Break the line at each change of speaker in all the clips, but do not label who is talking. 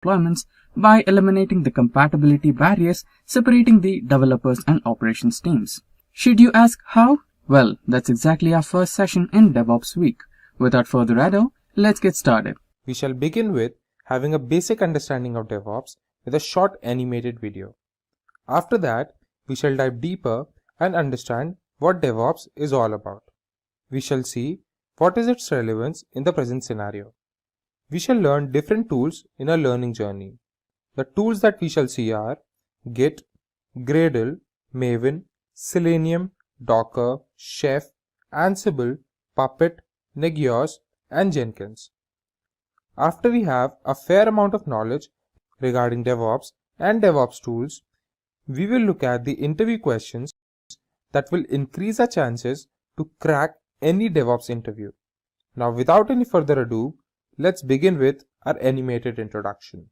deployments by eliminating the compatibility barriers separating the developers and operations teams. Should you ask how? Well, that's exactly our first session in DevOps Week. Without further ado, let's get started.
We shall begin with having a basic understanding of DevOps with a short animated video. After that, we shall dive deeper and understand what DevOps is all about. We shall see what is its relevance in the present scenario. We shall learn different tools in our learning journey. The tools that we shall see are Git, Gradle, Maven, Selenium, Docker, Chef, Ansible, Puppet, Nagios, and Jenkins. After we have a fair amount of knowledge regarding DevOps and DevOps tools, we will look at the interview questions that will increase our chances to crack any DevOps interview. Now, without any further ado, let's begin with our animated introduction.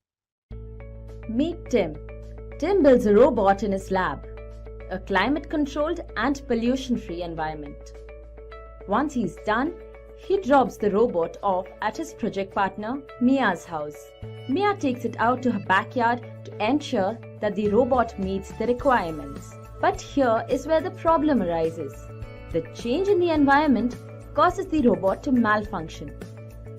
Meet Tim. Tim builds a robot in his lab, a climate-controlled and pollution-free environment. Once he's done, he drops the robot off at his project partner, Mia's house. Mia takes it out to her backyard to ensure that the robot meets the requirements. But here is where the problem arises. The change in the environment causes the robot to malfunction.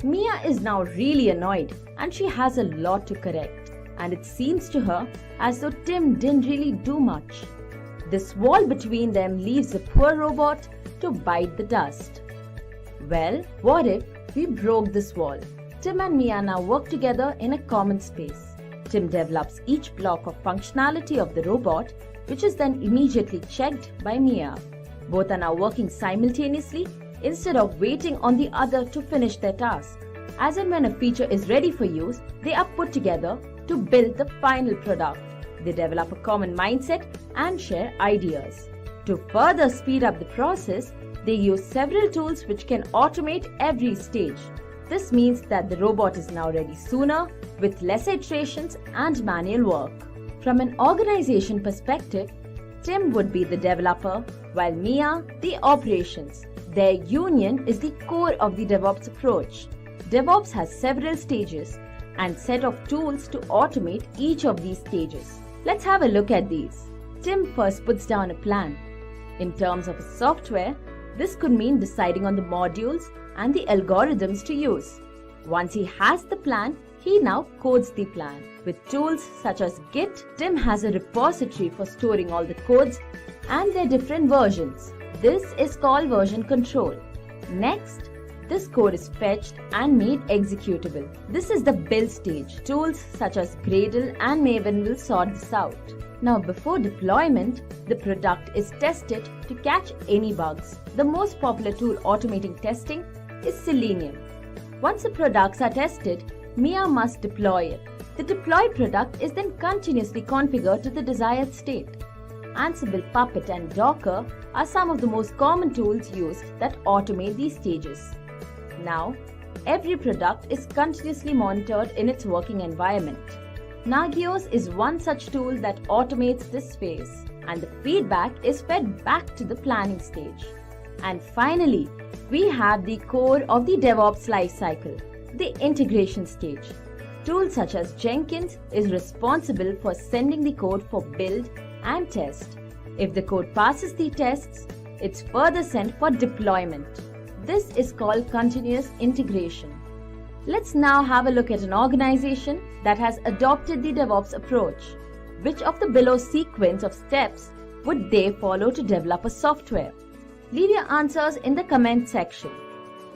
Mia is now really annoyed and she has a lot to correct. And it seems to her as though Tim didn't really do much. This wall between them leaves the poor robot to bite the dust. Well, what if we broke this wall? Tim and Mia now work together in a common space. Tim develops each block of functionality of the robot, which is then immediately checked by Mia. Both are now working simultaneously instead of waiting on the other to finish their task. As and when a feature is ready for use, they are put together to build the final product. They develop a common mindset and share ideas. To further speed up the process, they use several tools which can automate every stage. This means that the robot is now ready sooner, with less iterations and manual work. From an organization perspective, Tim would be the developer, while Mia the operations. Their union is the core of the DevOps approach. DevOps has several stages and set of tools to automate each of these stages. Let's have a look at these. Tim first puts down a plan. In terms of a software, this could mean deciding on the modules and the algorithms to use. Once he has the plan, he now codes the plan. With tools such as Git, Tim has a repository for storing all the codes and their different versions. This is called version control. Next, this code is fetched and made executable. This is the build stage. Tools such as Gradle and Maven will sort this out. Now, before deployment, the product is tested to catch any bugs. The most popular tool automating testing is Selenium. Once the products are tested, Mia must deploy it. The deployed product is then continuously configured to the desired state. Ansible, Puppet, and Docker are some of the most common tools used that automate these stages. Now, every product is continuously monitored in its working environment. Nagios is one such tool that automates this phase, and the feedback is fed back to the planning stage. And finally, we have the core of the DevOps lifecycle, the integration stage. Tools such as Jenkins is responsible for sending the code for build and test. If the code passes the tests, it's further sent for deployment. This is called continuous integration. Let's now have a look at an organization that has adopted the DevOps approach. Which of the below sequence of steps would they follow to develop a software? Leave your answers in the comment section.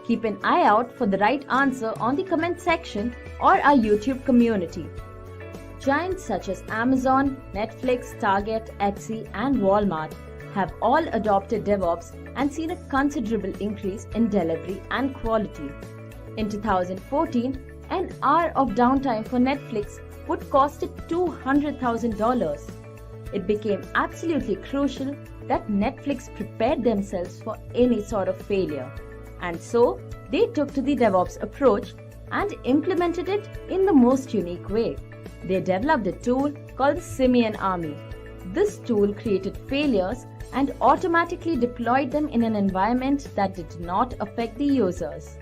Keep an eye out for the right answer on the comment section or our YouTube community. Giants such as Amazon, Netflix, Target, Etsy, and Walmart have all adopted DevOps and seen a considerable increase in delivery and quality. In 2014, an hour of downtime for Netflix would cost it $200,000. It became absolutely crucial that Netflix prepared themselves for any sort of failure. And so, they took to the DevOps approach and implemented it in the most unique way. They developed a tool called the Simian Army. This tool created failures and automatically deployed them in an environment that did not affect the users.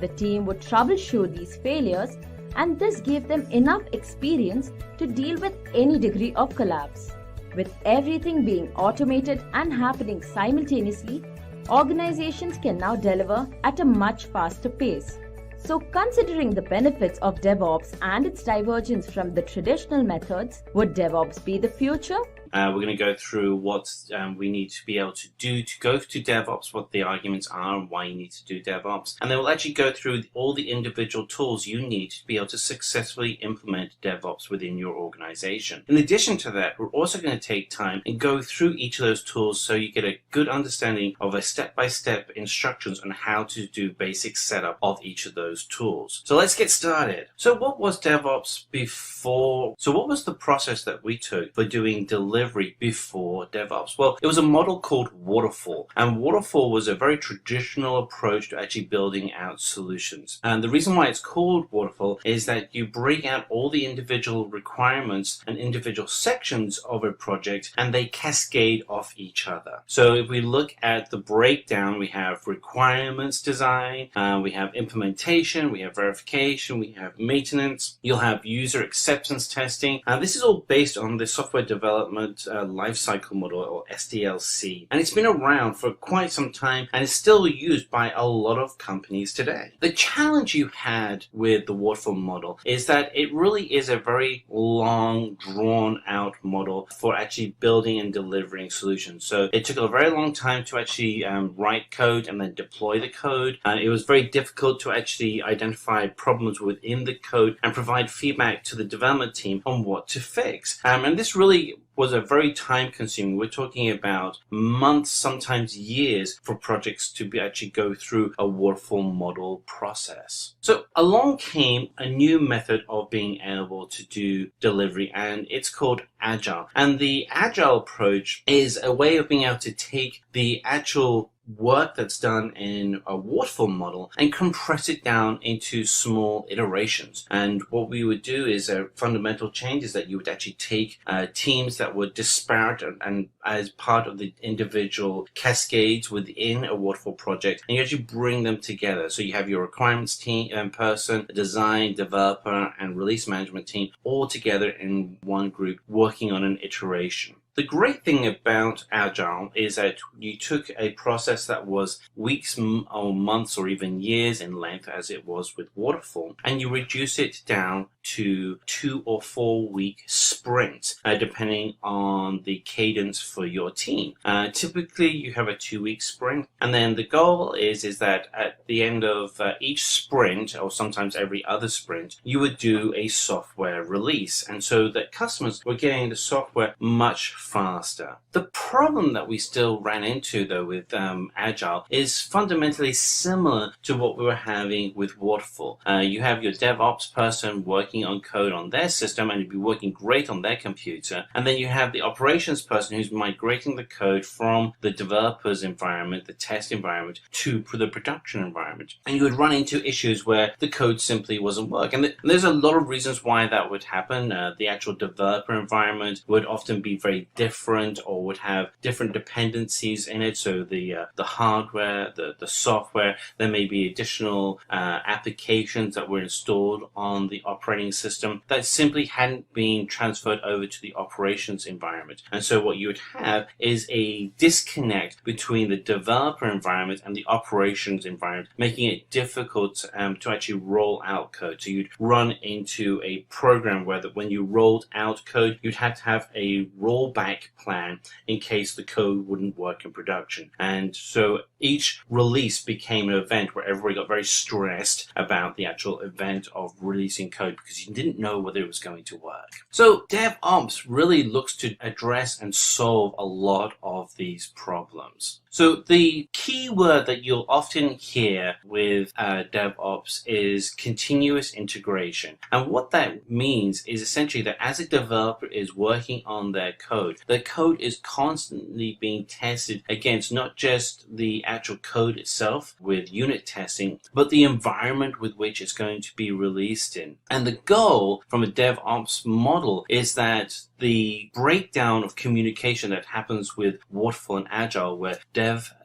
The team would troubleshoot these failures and this gave them enough experience to deal with any degree of collapse. With everything being automated and happening simultaneously, organizations can now deliver at a much faster pace. So, considering the benefits of DevOps and its divergence from the traditional methods, would DevOps be the future?
We're going to go through what we need to be able to do to go to DevOps, what the arguments are and why you need to do DevOps. And then we'll actually go through all the individual tools you need to be able to successfully implement DevOps within your organization. In addition to that, we're also going to take time and go through each of those tools so you get a good understanding of a step-by-step instructions on how to do basic setup of each of those tools. So let's get started. So what was DevOps before? So what was the process that we took for doing delivery before DevOps? Well, it was a model called Waterfall, and Waterfall was a very traditional approach to actually building out solutions. And the reason why it's called Waterfall is that you break out all the individual requirements and individual sections of a project, and they cascade off each other. So if we look at the breakdown, we have requirements design, we have implementation, we have verification, we have maintenance, you'll have user acceptance testing, and this is all based on the software development lifecycle model, or SDLC, and it's been around for quite some time and is still used by a lot of companies today. The challenge you had with the waterfall model is that it really is a very long, drawn out model for actually building and delivering solutions. So it took a very long time to actually write code and then deploy the code, and it was very difficult to actually identify problems within the code and provide feedback to the development team on what to fix. And this really was a very time consuming. We're talking about months, sometimes years, for projects to actually go through a waterfall model process. So along came a new method of being able to do delivery, and it's called Agile. And the Agile approach is a way of being able to take the actual work that's done in a waterfall model and compress it down into small iterations. And what we would do is a fundamental change is that you would actually take teams that were disparate and as part of the individual cascades within a waterfall project, and you actually bring them together. So you have your requirements team person, design, developer, and release management team all together in one group working on an iteration. The great thing about Agile is that you took a process that was weeks or months or even years in length, as it was with Waterfall, and you reduce it down to 2 or 4 week sprints, depending on the cadence for your team. Typically, you have a 2-week sprint, and then the goal is that at the end of each sprint, or sometimes every other sprint, you would do a software release, and so that customers were getting the software much faster. The problem that we still ran into, though, with Agile is fundamentally similar to what we were having with Waterfall. You have your DevOps person working on code on their system, and it'd be working great on their computer, and then you have the operations person who's migrating the code from the developer's environment, the test environment, to the production environment, and you would run into issues where the code simply wasn't working. And there's a lot of reasons why that would happen. The actual developer environment would often be very different or would have different dependencies in it. So the hardware, the software, there may be additional applications that were installed on the operating system that simply hadn't been transferred over to the operations environment. And so what you would have is a disconnect between the developer environment and the operations environment, making it difficult to actually roll out code. So you'd run into a program where when you rolled out code, you'd have to have a rollback plan in case the code wouldn't work in production. And so each release became an event where everybody got very stressed about the actual event of releasing code because you didn't know whether it was going to work. So DevOps really looks to address and solve a lot of these problems. So the key word that you'll often hear with DevOps is continuous integration. And what that means is essentially that as a developer is working on their code is constantly being tested against not just the actual code itself with unit testing, but the environment with which it's going to be released in. And the goal from a DevOps model is that the breakdown of communication that happens with Waterfall and Agile, where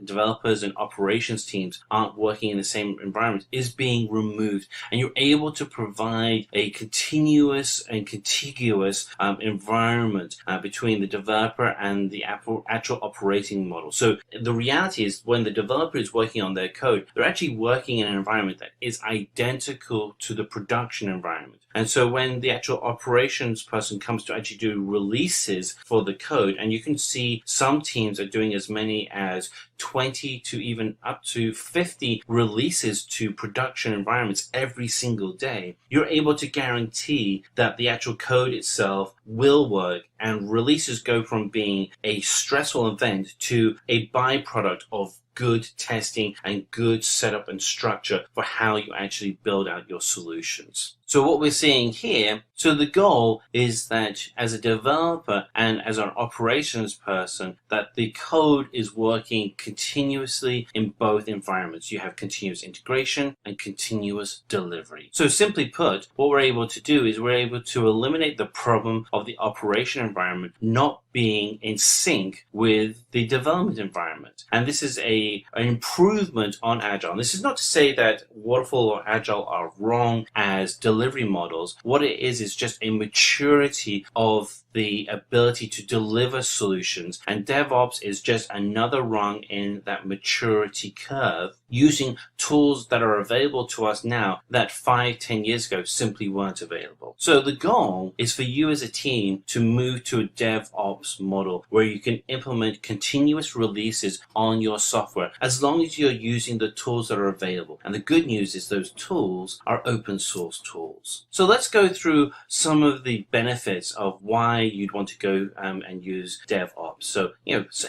developers and operations teams aren't working in the same environment is being removed, and you're able to provide a continuous and contiguous environment between the developer and the actual operating model. So the reality is, when the developer is working on their code, they're actually working in an environment that is identical to the production environment. And so when the actual operations person comes to actually do releases for the code, and you can see some teams are doing as many as 20 to even up to 50 releases to production environments every single day, you're able to guarantee that the actual code itself will work, and releases go from being a stressful event to a byproduct of good testing and good setup and structure for how you actually build out your solutions. So what we're seeing here, so the goal is that as a developer and as an operations person, that the code is working continuously in both environments. You have continuous integration and continuous delivery. So simply put, what we're able to do is we're able to eliminate the problem of the operation environment not being in sync with the development environment. And this is an improvement on Agile. And this is not to say that Waterfall or Agile are wrong as delivery models. What it is just a maturity of the ability to deliver solutions, and DevOps is just another rung in that maturity curve, using tools that are available to us now that 5-10 years ago simply weren't available. So the goal is for you as a team to move to a DevOps model where you can implement continuous releases on your software as long as you're using the tools that are available. And the good news is those tools are open source tools. So let's go through some of the benefits of why you'd want to go and use DevOps. So,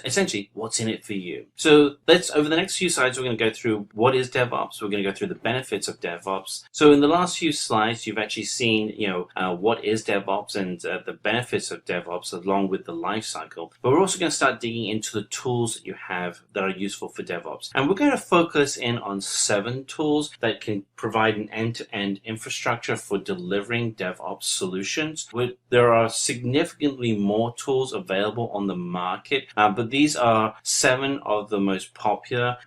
essentially, what's in it for you? So over the next few slides, we're going to go through what is DevOps. We're going to go through the benefits of DevOps. So in the last few slides, you've actually seen, what is DevOps and the benefits of DevOps along with the life cycle. But we're also going to start digging into the tools that you have that are useful for DevOps. And we're going to focus in on 7 tools that can provide an end-to-end infrastructure for delivering DevOps solutions. There are significantly more tools available on the market, but these are 7 of the most popular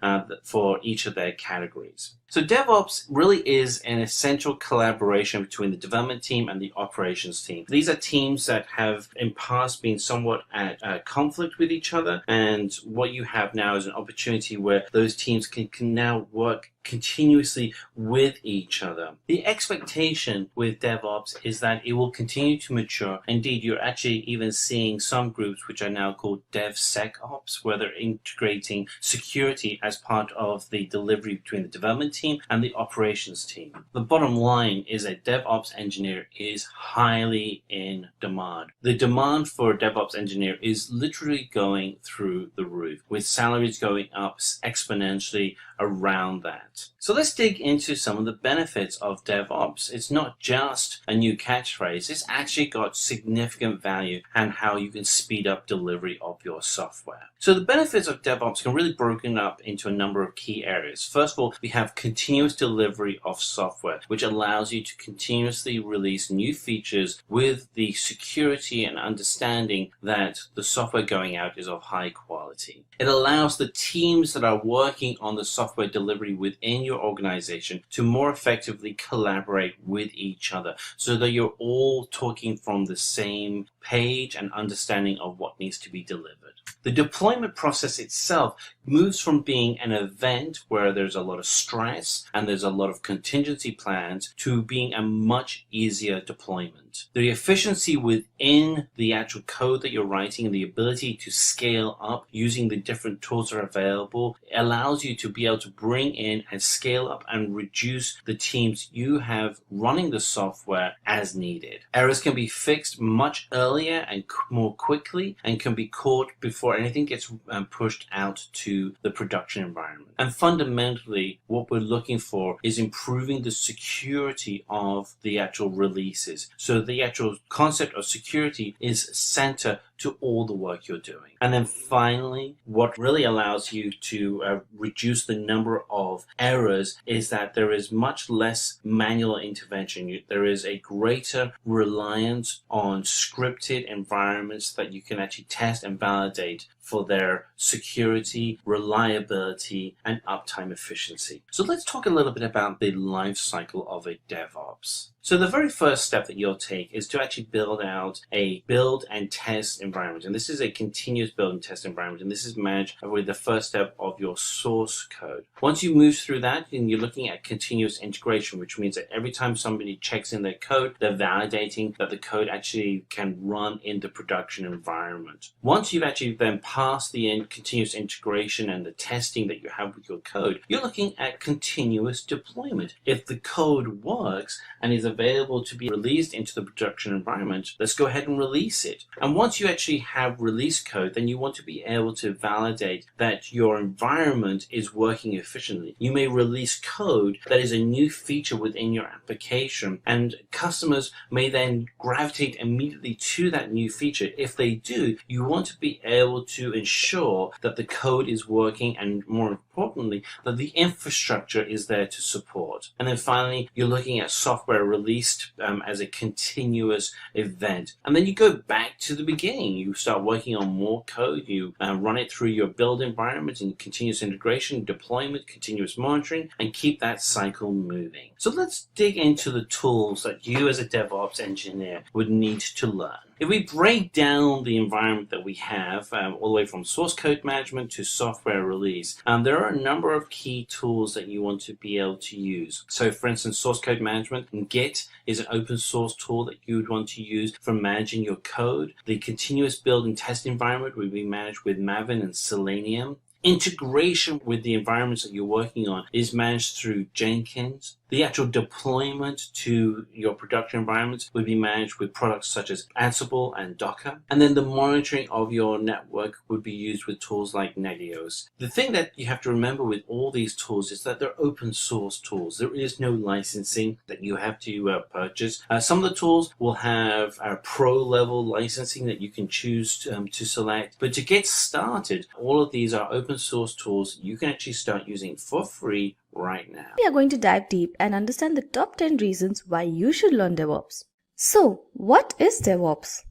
for each of their categories. So DevOps really is an essential collaboration between the development team and the operations team. These are teams that have in past been somewhat at conflict with each other, and what you have now is an opportunity where those teams can now work continuously with each other. The expectation with DevOps is that it will continue to mature. Indeed, you're actually even seeing some groups which are now called DevSecOps, where they're integrating security as part of the delivery between the development team and the operations team. The bottom line is a DevOps engineer is highly in demand. The demand for a DevOps engineer is literally going through the roof, with salaries going up exponentially around that. So let's dig into some of the benefits of DevOps. It's not just a new catchphrase, it's actually got significant value and how you can speed up delivery of your software. So the benefits of DevOps can really be broken up into a number of key areas. First of all, we have continuous delivery of software, which allows you to continuously release new features with the security and understanding that the software going out is of high quality. It allows the teams that are working on the software delivery within your organization to more effectively collaborate with each other so that you're all talking from the same page and understanding of what needs to be delivered. The deployment process itself moves from being an event where there's a lot of stress and there's a lot of contingency plans to being a much easier deployment. The efficiency within the actual code that you're writing and the ability to scale up using the different tools that are available allows you to be able to bring in and scale up and reduce the teams you have running the software as needed. Errors can be fixed much earlier and more quickly and can be caught before anything gets pushed out to the production environment. And fundamentally, what we're looking for is improving the security of the actual releases. So the actual concept of security is center to all the work you're doing. And then finally, what really allows you to reduce the number of errors is that there is much less manual intervention. There is a greater reliance on scripted environments that you can actually test and validate for their security, reliability, and uptime efficiency. So let's talk a little bit about the life cycle of a DevOps. So the very first step that you'll take is to actually build out a build and test environment. And this is a continuous build and test environment. And this is managed with the first step of your source code. Once you move through that, then you're looking at continuous integration, which means that every time somebody checks in their code, they're validating that the code actually can run in the production environment. Once you've actually then passed the continuous integration and the testing that you have with your code, you're looking at continuous deployment. If the code works and is available to be released into the production environment, let's go ahead and release it. And once you actually have release code, then you want to be able to validate that your environment is working efficiently. You may release code that is a new feature within your application, and customers may then gravitate immediately to that new feature. If they do, you want to be able to ensure that the code is working, and more importantly, that the infrastructure is there to support. And then finally, you're looking at software released as a continuous event. And then you go back to the beginning. You start working on more code. You run it through your build environment and continuous integration, deployment, continuous monitoring, and keep that cycle moving. So let's dig into the tools that you as a DevOps engineer would need to learn. If we break down the environment that we have, all the way from source code management to software release, there are a number of key tools that you want to be able to use. So for instance, source code management, Git is an open source tool that you would want to use for managing your code. The continuous build and test environment will be managed with Maven and Selenium. Integration with the environments that you're working on is managed through Jenkins. The actual deployment to your production environments would be managed with products such as Ansible and Docker. And then the monitoring of your network would be used with tools like Nagios. The thing that you have to remember with all these tools is that they're open source tools. There is no licensing that you have to purchase. Some of the tools will have pro level licensing that you can choose to select. But to get started, all of these are open source tools you can actually start using for free right now.
We are going to dive deep and understand the top 10 reasons why you should learn DevOps. So, what is DevOps?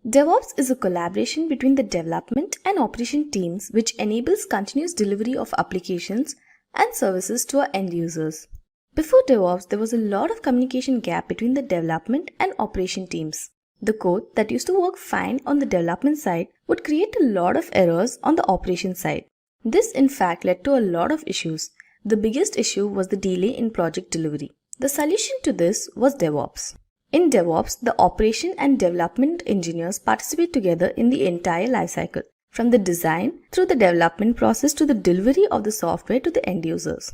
DevOps is a collaboration between the development and operation teams which enables continuous delivery of applications and services to our end users. Before DevOps, there was a lot of communication gap between the development and operation teams. The code that used to work fine on the development side would create a lot of errors on the operation side. This in fact led to a lot of issues. The biggest issue was the delay in project delivery. The solution to this was DevOps. In DevOps, the operation and development engineers participate together in the entire lifecycle, from the design through the development process to the delivery of the software to the end users.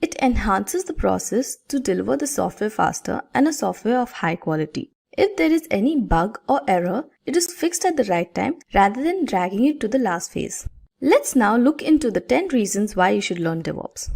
It enhances the process to deliver the software faster and a software of high quality. If there is any bug or error, it is fixed at the right time rather than dragging it to the last phase. Let's now look into the 10 reasons why you should learn DevOps.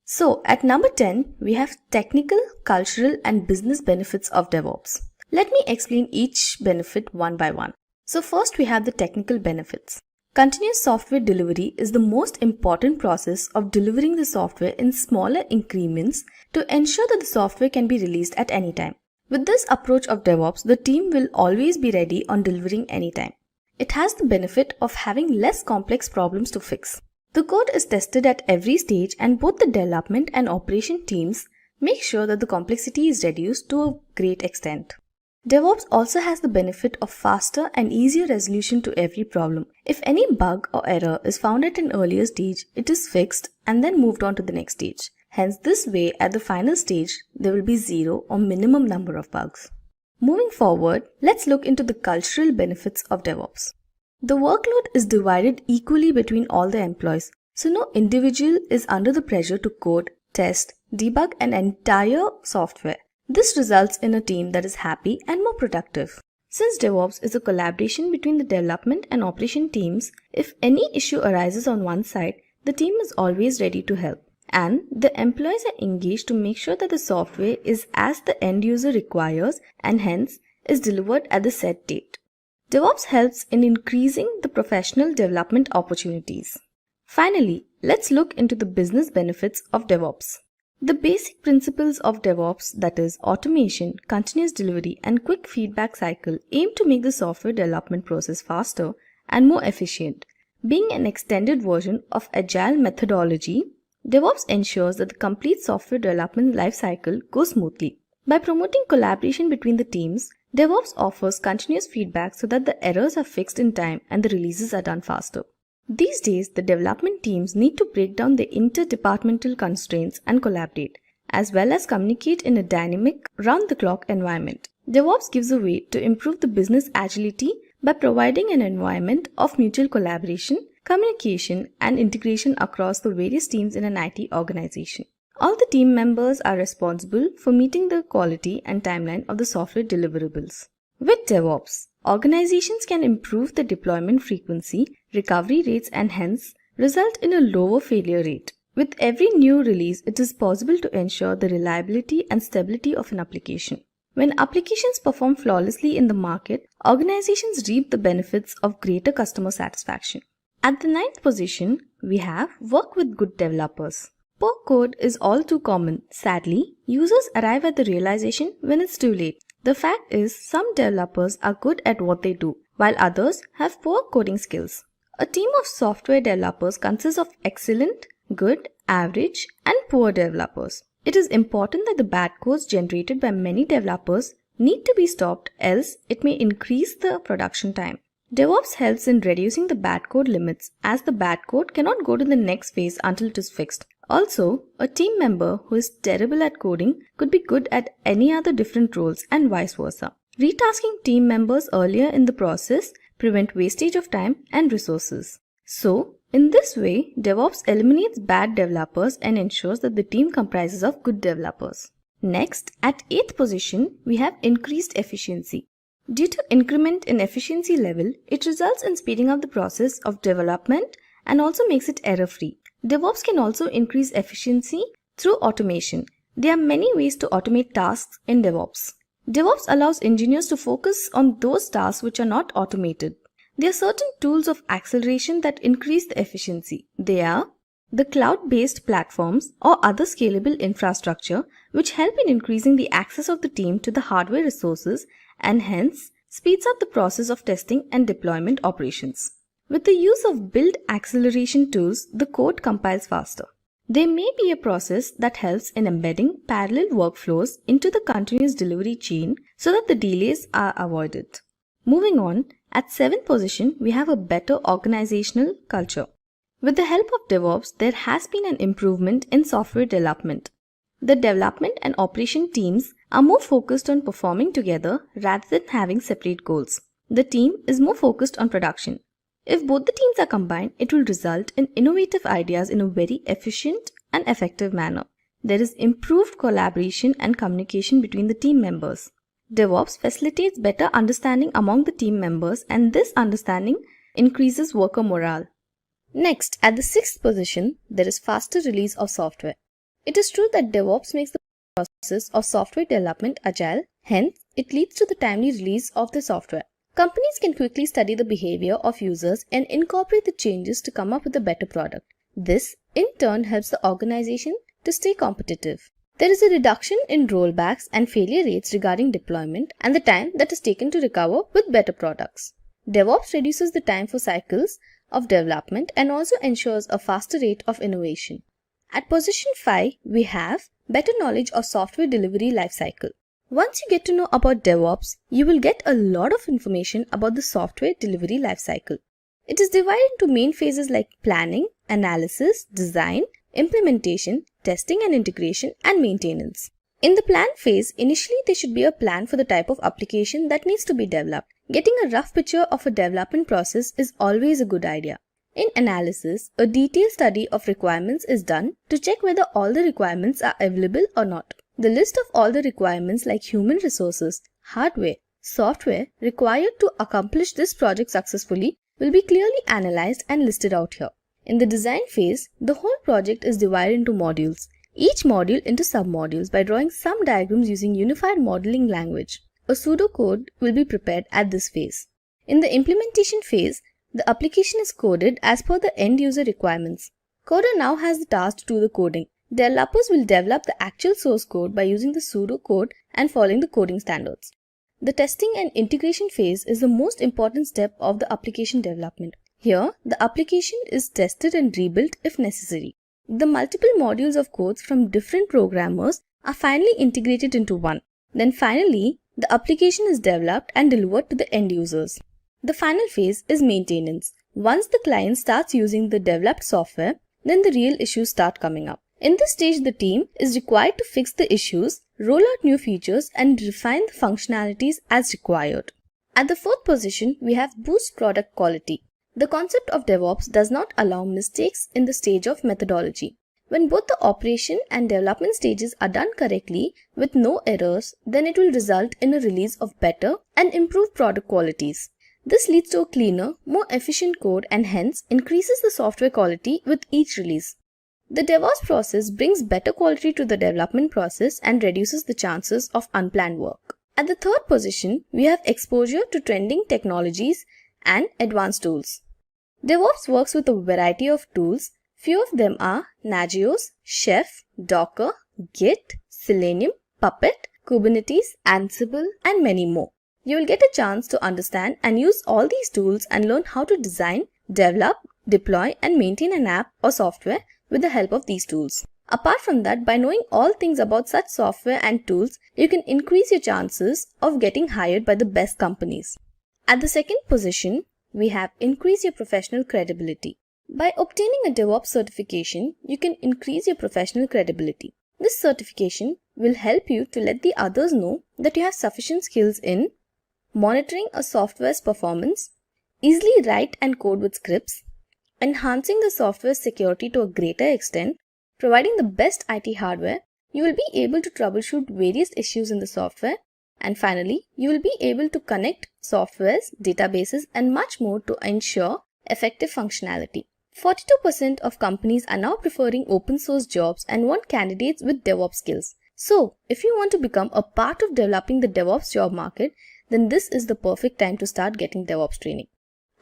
So, at number 10, we have technical, cultural, and business benefits of DevOps. Let me explain each benefit one by one. So first we have the technical benefits. Continuous software delivery is the most important process of delivering the software in smaller increments to ensure that the software can be released at any time. With this approach of DevOps, the team will always be ready on delivering anytime. It has the benefit of having less complex problems to fix. The code is tested at every stage and both the development and operation teams make sure that the complexity is reduced to a great extent. DevOps also has the benefit of faster and easier resolution to every problem. If any bug or error is found at an earlier stage, it is fixed and then moved on to the next stage. Hence, this way at the final stage, there will be zero or minimum number of bugs. Moving forward, let's look into the cultural benefits of DevOps. The workload is divided equally between all the employees, so no individual is under the pressure to code, test, debug an entire software. This results in a team that is happy and more productive. Since DevOps is a collaboration between the development and operation teams, if any issue arises on one side, the team is always ready to help. And the employees are engaged to make sure that the software is as the end user requires and hence is delivered at the set date. DevOps helps in increasing the professional development opportunities. Finally, let's look into the business benefits of DevOps. The basic principles of DevOps, that is automation, continuous delivery, and quick feedback cycle, aim to make the software development process faster and more efficient. Being an extended version of agile methodology, DevOps ensures that the complete software development lifecycle goes smoothly. By promoting collaboration between the teams, DevOps offers continuous feedback so that the errors are fixed in time and the releases are done faster. These days, the development teams need to break down the interdepartmental constraints and collaborate, as well as communicate in a dynamic, round-the-clock environment. DevOps gives a way to improve the business agility by providing an environment of mutual collaboration, communication, and integration across the various teams in an IT organization. All the team members are responsible for meeting the quality and timeline of the software deliverables. With DevOps, organizations can improve the deployment frequency, recovery rates, and hence result in a lower failure rate. With every new release, it is possible to ensure the reliability and stability of an application. When applications perform flawlessly in the market, organizations reap the benefits of greater customer satisfaction. At the 9th position, we have work with good developers. Poor code is all too common. Sadly, users arrive at the realization when it's too late. The fact is, some developers are good at what they do, while others have poor coding skills. A team of software developers consists of excellent, good, average, and poor developers. It is important that the bad codes generated by many developers need to be stopped, else it may increase the production time. DevOps helps in reducing the bad code limits, as the bad code cannot go to the next phase until it is fixed. Also, a team member who is terrible at coding could be good at any other different roles and vice versa. Retasking team members earlier in the process prevent wastage of time and resources. So, in this way, DevOps eliminates bad developers and ensures that the team comprises of good developers. Next, at 8th position, we have increased efficiency. Due to increment in efficiency level, it results in speeding up the process of development and also makes it error-free. DevOps can also increase efficiency through automation. There are many ways to automate tasks in DevOps. DevOps allows engineers to focus on those tasks which are not automated. There are certain tools of acceleration that increase the efficiency. They are the cloud-based platforms or other scalable infrastructure which help in increasing the access of the team to the hardware resources and hence speeds up the process of testing and deployment operations. With the use of build acceleration tools, the code compiles faster. There may be a process that helps in embedding parallel workflows into the continuous delivery chain so that the delays are avoided. Moving on, at 7th position, we have a better organizational culture. With the help of DevOps, there has been an improvement in software development. The development and operation teams are more focused on performing together rather than having separate goals. The team is more focused on production. If both the teams are combined, it will result in innovative ideas in a very efficient and effective manner. There is improved collaboration and communication between the team members. DevOps facilitates better understanding among the team members, and this understanding increases worker morale. Next, at the 6th position, there is faster release of software. It is true that DevOps makes the process of software development agile, hence it leads to the timely release of the software. Companies can quickly study the behavior of users and incorporate the changes to come up with a better product. This, in turn, helps the organization to stay competitive. There is a reduction in rollbacks and failure rates regarding deployment and the time that is taken to recover with better products. DevOps reduces the time for cycles of development and also ensures a faster rate of innovation. At position 5, we have better knowledge of software delivery lifecycle. Once you get to know about DevOps, you will get a lot of information about the software delivery lifecycle. It is divided into main phases like planning, analysis, design, implementation, testing and integration, and maintenance. In the plan phase, initially there should be a plan for the type of application that needs to be developed. Getting a rough picture of a development process is always a good idea. In analysis, a detailed study of requirements is done to check whether all the requirements are available or not. The list of all the requirements like human resources, hardware, software required to accomplish this project successfully will be clearly analyzed and listed out here. In the design phase, the whole project is divided into modules, each module into sub-modules by drawing some diagrams using unified modeling language. A pseudocode will be prepared at this phase. In the implementation phase, the application is coded as per the end user requirements. Coder now has the task to do the coding. Developers will develop the actual source code by using the pseudocode and following the coding standards. The testing and integration phase is the most important step of the application development. Here, the application is tested and rebuilt if necessary. The multiple modules of codes from different programmers are finally integrated into one. Then finally, the application is developed and delivered to the end users. The final phase is maintenance. Once the client starts using the developed software, then the real issues start coming up. In this stage, the team is required to fix the issues, roll out new features, and refine the functionalities as required. At the fourth position, we have boost product quality. The concept of DevOps does not allow mistakes in the stage of methodology. When both the operation and development stages are done correctly with no errors, then it will result in a release of better and improved product qualities. This leads to a cleaner, more efficient code and hence increases the software quality with each release. The DevOps process brings better quality to the development process and reduces the chances of unplanned work. At the third position, we have exposure to trending technologies and advanced tools. DevOps works with a variety of tools. Few of them are Nagios, Chef, Docker, Git, Selenium, Puppet, Kubernetes, Ansible, and many more. You will get a chance to understand and use all these tools and learn how to design, develop, deploy, and maintain an app or software with the help of these tools. Apart from that, by knowing all things about such software and tools, you can increase your chances of getting hired by the best companies. At the second position, we have increase your professional credibility. By obtaining a DevOps certification, you can increase your professional credibility. This certification will help you to let the others know that you have sufficient skills in monitoring a software's performance, easily write and code with scripts, enhancing the software's security to a greater extent, providing the best IT hardware. You will be able to troubleshoot various issues in the software, and finally, you will be able to connect softwares, databases, and much more to ensure effective functionality. 42% of companies are now preferring open source jobs and want candidates with DevOps skills. So, if you want to become a part of developing the DevOps job market, then this is the perfect time to start getting DevOps training.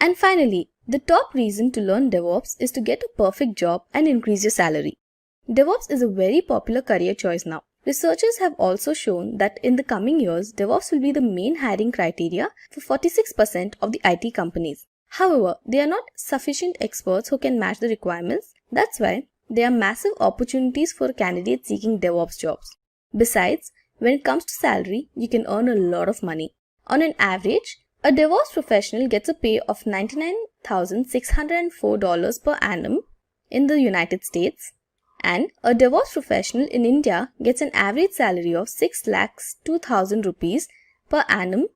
And finally, the top reason to learn DevOps is to get a perfect job and increase your salary. DevOps is a very popular career choice now. Researchers have also shown that in the coming years, DevOps will be the main hiring criteria for 46% of the IT companies. However, they are not sufficient experts who can match the requirements. That's why there are massive opportunities for candidates seeking DevOps jobs. Besides, when it comes to salary, you can earn a lot of money. On an average, a DevOps professional gets a pay of $99,604 per annum in the United States, and a DevOps professional in India gets an average salary of 6,02,000 rupees per annum.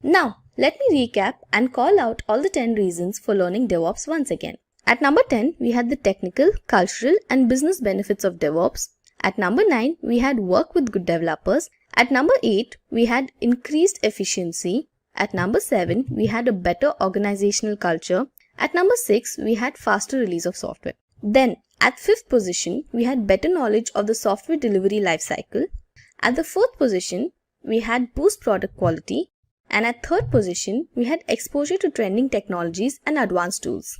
Now, let me recap and call out all the 10 reasons for learning DevOps once again. At number 10, we had the technical, cultural, and business benefits of DevOps. At number 9, we had work with good developers. At number 8, we had increased efficiency. At number 7, we had a better organizational culture. At number 6, we had faster release of software. Then, at 5th position, we had better knowledge of the software delivery lifecycle. At the 4th position, we had boost product quality. And at 3rd position, we had exposure to trending technologies and advanced tools.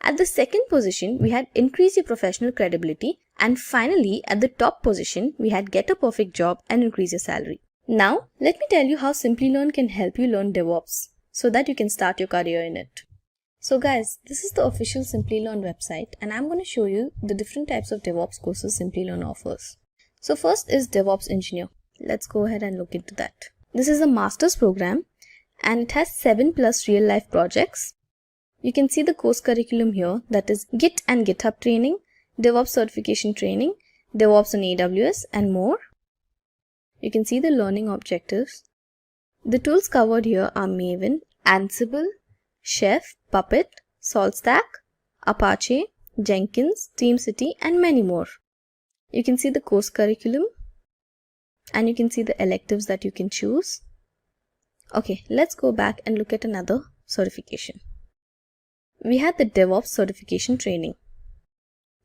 At the 2nd position, we had increase your professional credibility. And finally, at the top position, we had get a perfect job and increase your salary. Now, let me tell you how Simplilearn can help you learn DevOps so that you can start your career in it. So guys, this is the official Simplilearn website, and I'm going to show you the different types of DevOps courses Simplilearn offers. So first is DevOps Engineer. Let's go ahead and look into that. This is a master's program and it has 7+ real life projects. You can see the course curriculum here, that is Git and GitHub training, DevOps certification training, DevOps on AWS, and more. You can see the learning objectives. The tools covered here are Maven, Ansible, Chef, Puppet, SaltStack, Apache, Jenkins, TeamCity, and many more. You can see the course curriculum and you can see the electives that you can choose. Okay, let's go back and look at another certification. We had the DevOps certification training.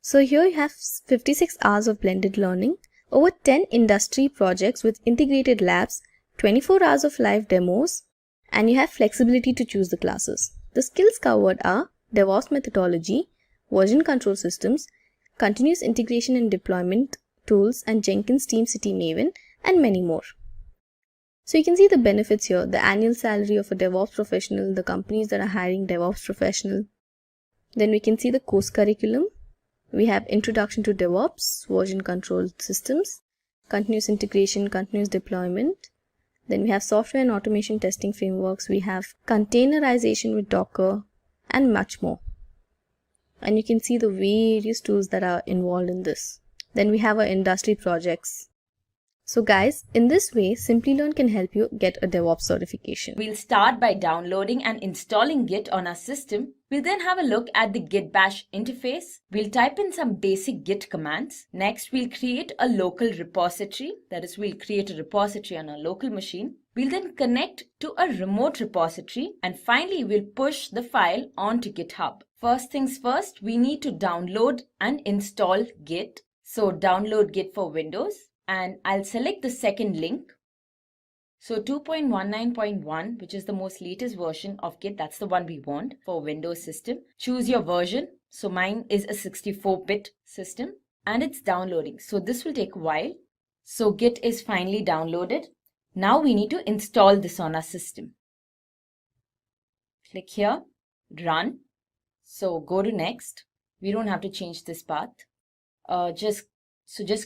So here you have 56 hours of blended learning, over 10 industry projects with integrated labs, 24 hours of live demos, And you have flexibility to choose the classes. The skills covered are DevOps methodology, version control systems, continuous integration and deployment tools, and Jenkins, TeamCity, Maven, and many more. So you can see the benefits here, the annual salary of a DevOps professional, the companies that are hiring DevOps professional. Then we can see the course curriculum. We have Introduction to DevOps, version control systems, continuous integration, continuous deployment. Then we have software and automation testing frameworks. We have containerization with Docker and much more. And you can see the various tools that are involved in this. Then we have our industry projects. So guys, in this way, Simplilearn can help you get a DevOps certification.
We'll start by downloading and installing Git on our system. We'll then have a look at the Git Bash interface. We'll type in some basic Git commands. Next, we'll create a local repository. That is, we'll create a repository on our local machine. We'll then connect to a remote repository. And finally, we'll push the file onto GitHub. First things first, we need to download and install Git. So download Git for Windows. And I'll select the second link. So 2.19.1, which is the most latest version of Git, that's the one we want for Windows system. Choose your version. So mine is a 64-bit system and it's downloading. So this will take a while. So Git is finally downloaded. Now we need to install this on our system. Click here, run. So go to next. We don't have to change this path. Just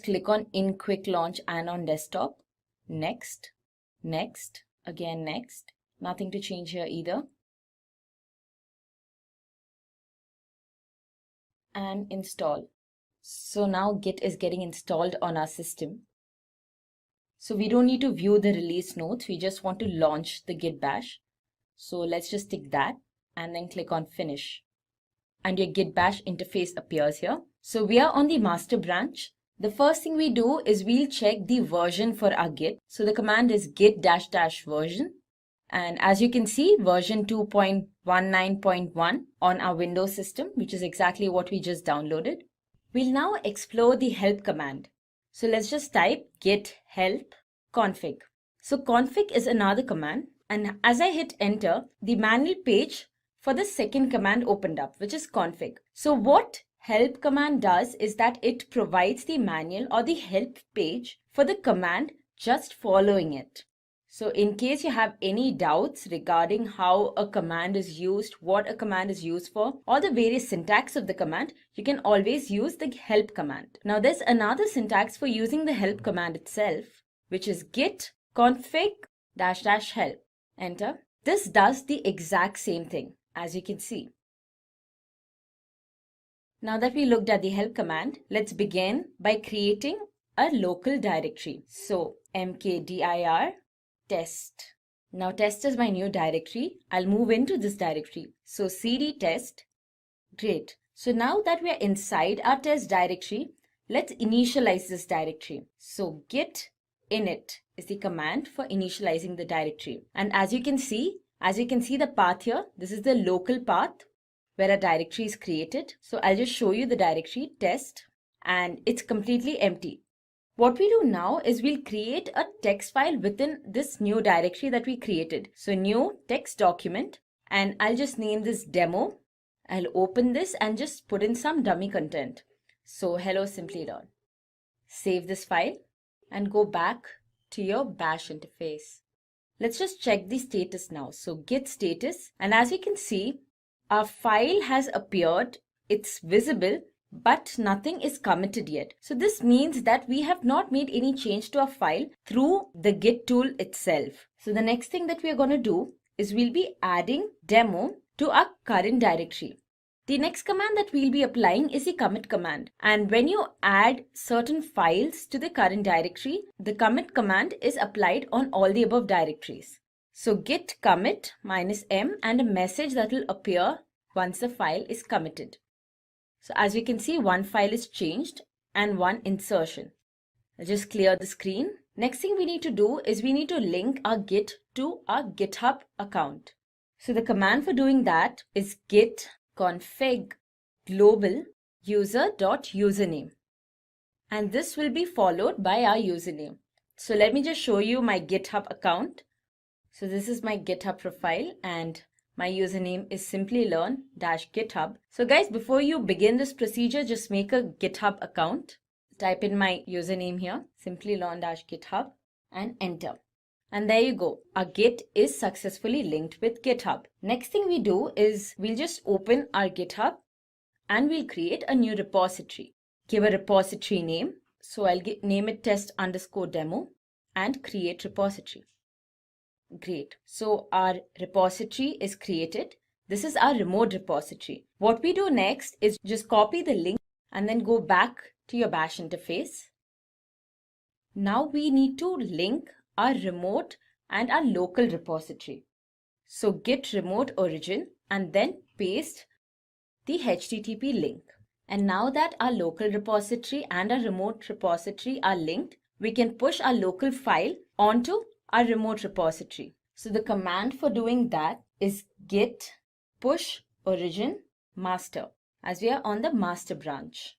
click on in quick launch and on desktop. Next, next, again next. Nothing to change here either. And install. So now Git is getting installed on our system. So we don't need to view the release notes. We just want to launch the Git Bash. So let's just tick that and then click on finish. And your Git Bash interface appears here. So we are on the master branch. The first thing we do is we'll check the version for our Git. So the command is git -- version. And as you can see, version 2.19.1 on our Windows system, which is exactly what we just downloaded. We'll now explore the help command. So let's just type git help config. So config is another command. And as I hit enter, the manual page for the second command opened up, which is config. So what help command does is that it provides the manual or the help page for the command just following it. So in case you have any doubts regarding how a command is used, what a command is used for, or the various syntax of the command, you can always use the help command. Now there's another syntax for using the help command itself, which is git config -- help. Enter. This does the exact same thing, as you can see. Now that we looked at the help command, let's begin by creating a local directory. So mkdir test. Now test is my new directory. I'll move into this directory. So cd test. Great. So now that we are inside our test directory, let's initialize this directory. So git init is the command for initializing the directory. And as you can see the path here, this is the local path where a directory is created. So I'll just show you the directory test and it's completely empty. What we do now is we'll create a text file within this new directory that we created. So new text document and I'll just name this demo. I'll open this and just put in some dummy content. So hello Simplilearn. Save this file and go back to your bash interface. Let's just check the status now. So git status, and as you can see, our file has appeared, it's visible, but nothing is committed yet. So this means that we have not made any change to our file through the Git tool itself. So the next thing that we are going to do is we'll be adding demo to our current directory. The next command that we'll be applying is the commit command. And when you add certain files to the current directory, the commit command is applied on all the above directories. So git commit -m and a message that will appear once the file is committed. So as you can see, one file is changed and one insertion. I'll just clear the screen. Next thing we need to do is we need to link our Git to our GitHub account. So the command for doing that is git config global user.username. And this will be followed by our username. So let me just show you my GitHub account. So this is my GitHub profile and my username is simplylearn-github. So guys, before you begin this procedure, just make a GitHub account. Type in my username here, simplylearn-github, and enter. And there you go. Our Git is successfully linked with GitHub. Next thing we do is we'll just open our GitHub and we'll create a new repository. Give a repository name. So I'll name it test_demo and create repository. Great. So our repository is created. This is our remote repository. What we do next is just copy the link and then go back to your Bash interface. Now we need to link our remote and our local repository. So git remote origin and then paste the HTTP link. And now that our local repository and our remote repository are linked, we can push our local file onto our remote repository. So the command for doing that is git push origin master, as we are on the master branch.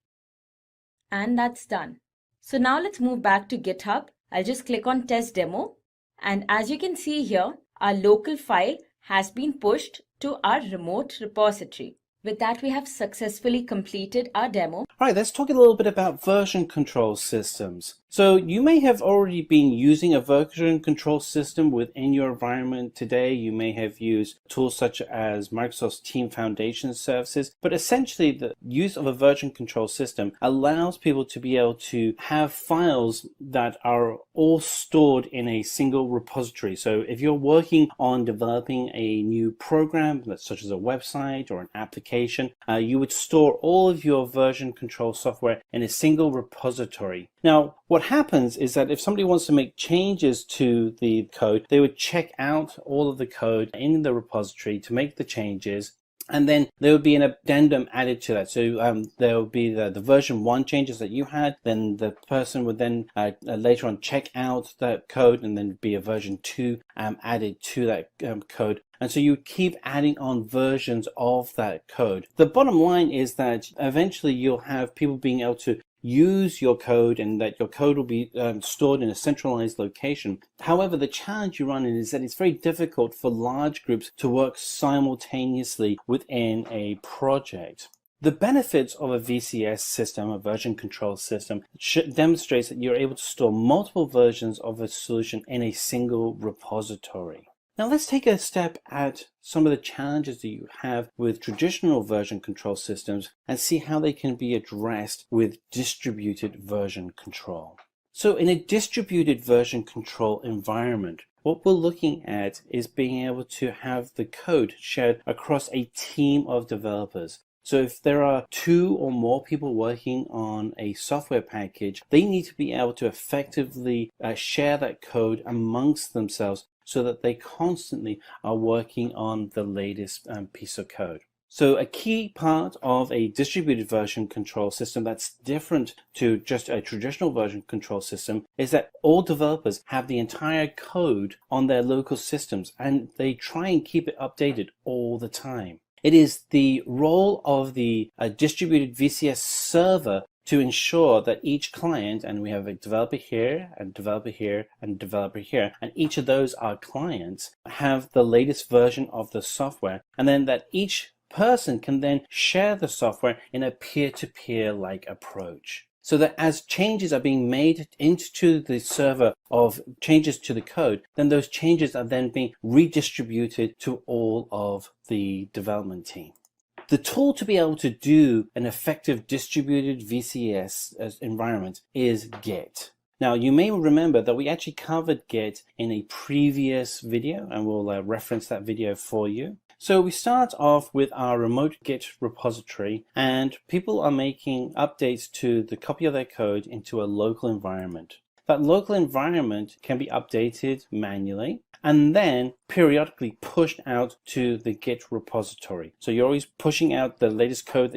And that's done. So now let's move back to GitHub. I'll just click on test demo. And as you can see here, our local file has been pushed to our remote repository. With that, we have successfully completed our demo.
All right, let's talk a little bit about version control systems. So you may have already been using a version control system within your environment today. You may have used tools such as Microsoft's Team Foundation services, but essentially the use of a version control system allows people to be able to have files that are all stored in a single repository. So if you're working on developing a new program, such as a website or an application, you would store all of your version control software in a single repository. Now, what happens is that if somebody wants to make changes to the code, they would check out all of the code in the repository to make the changes, and then there would be an addendum added to that. So there would be the version 1 changes that you had, then the person would then later on check out that code, and then be a version 2 added to that code. And so you keep adding on versions of that code. The bottom line is that eventually you'll have people being able to use your code, and that your code will be stored in a centralized location. However, the challenge you run in is that it's very difficult for large groups to work simultaneously within a project. The benefits of a VCS system, a version control system, demonstrates that you're able to store multiple versions of a solution in a single repository. Now let's take a step at some of the challenges that you have with traditional version control systems and see how they can be addressed with distributed version control. So in a distributed version control environment, what we're looking at is being able to have the code shared across a team of developers. So if there are 2 or more people working on a software package, they need to be able to effectively share that code amongst themselves, so that they constantly are working on the latest piece of code. So a key part of a distributed version control system that's different to just a traditional version control system is that all developers have the entire code on their local systems, and they try and keep it updated all the time. It is the role of the distributed VCS server to ensure that each client, and we have a developer here, and developer here, and developer here, and each of those are clients, have the latest version of the software, and then that each person can then share the software in a peer-to-peer like approach. So that as changes are being made into the server of changes to the code, then those changes are then being redistributed to all of the development team. The tool to be able to do an effective distributed VCS environment is Git. Now, you may remember that we actually covered Git in a previous video, and we'll reference that video for you. So we start off with our remote Git repository, and people are making updates to the copy of their code into a local environment. That local environment can be updated manually and then periodically pushed out to the Git repository. So you're always pushing out the latest code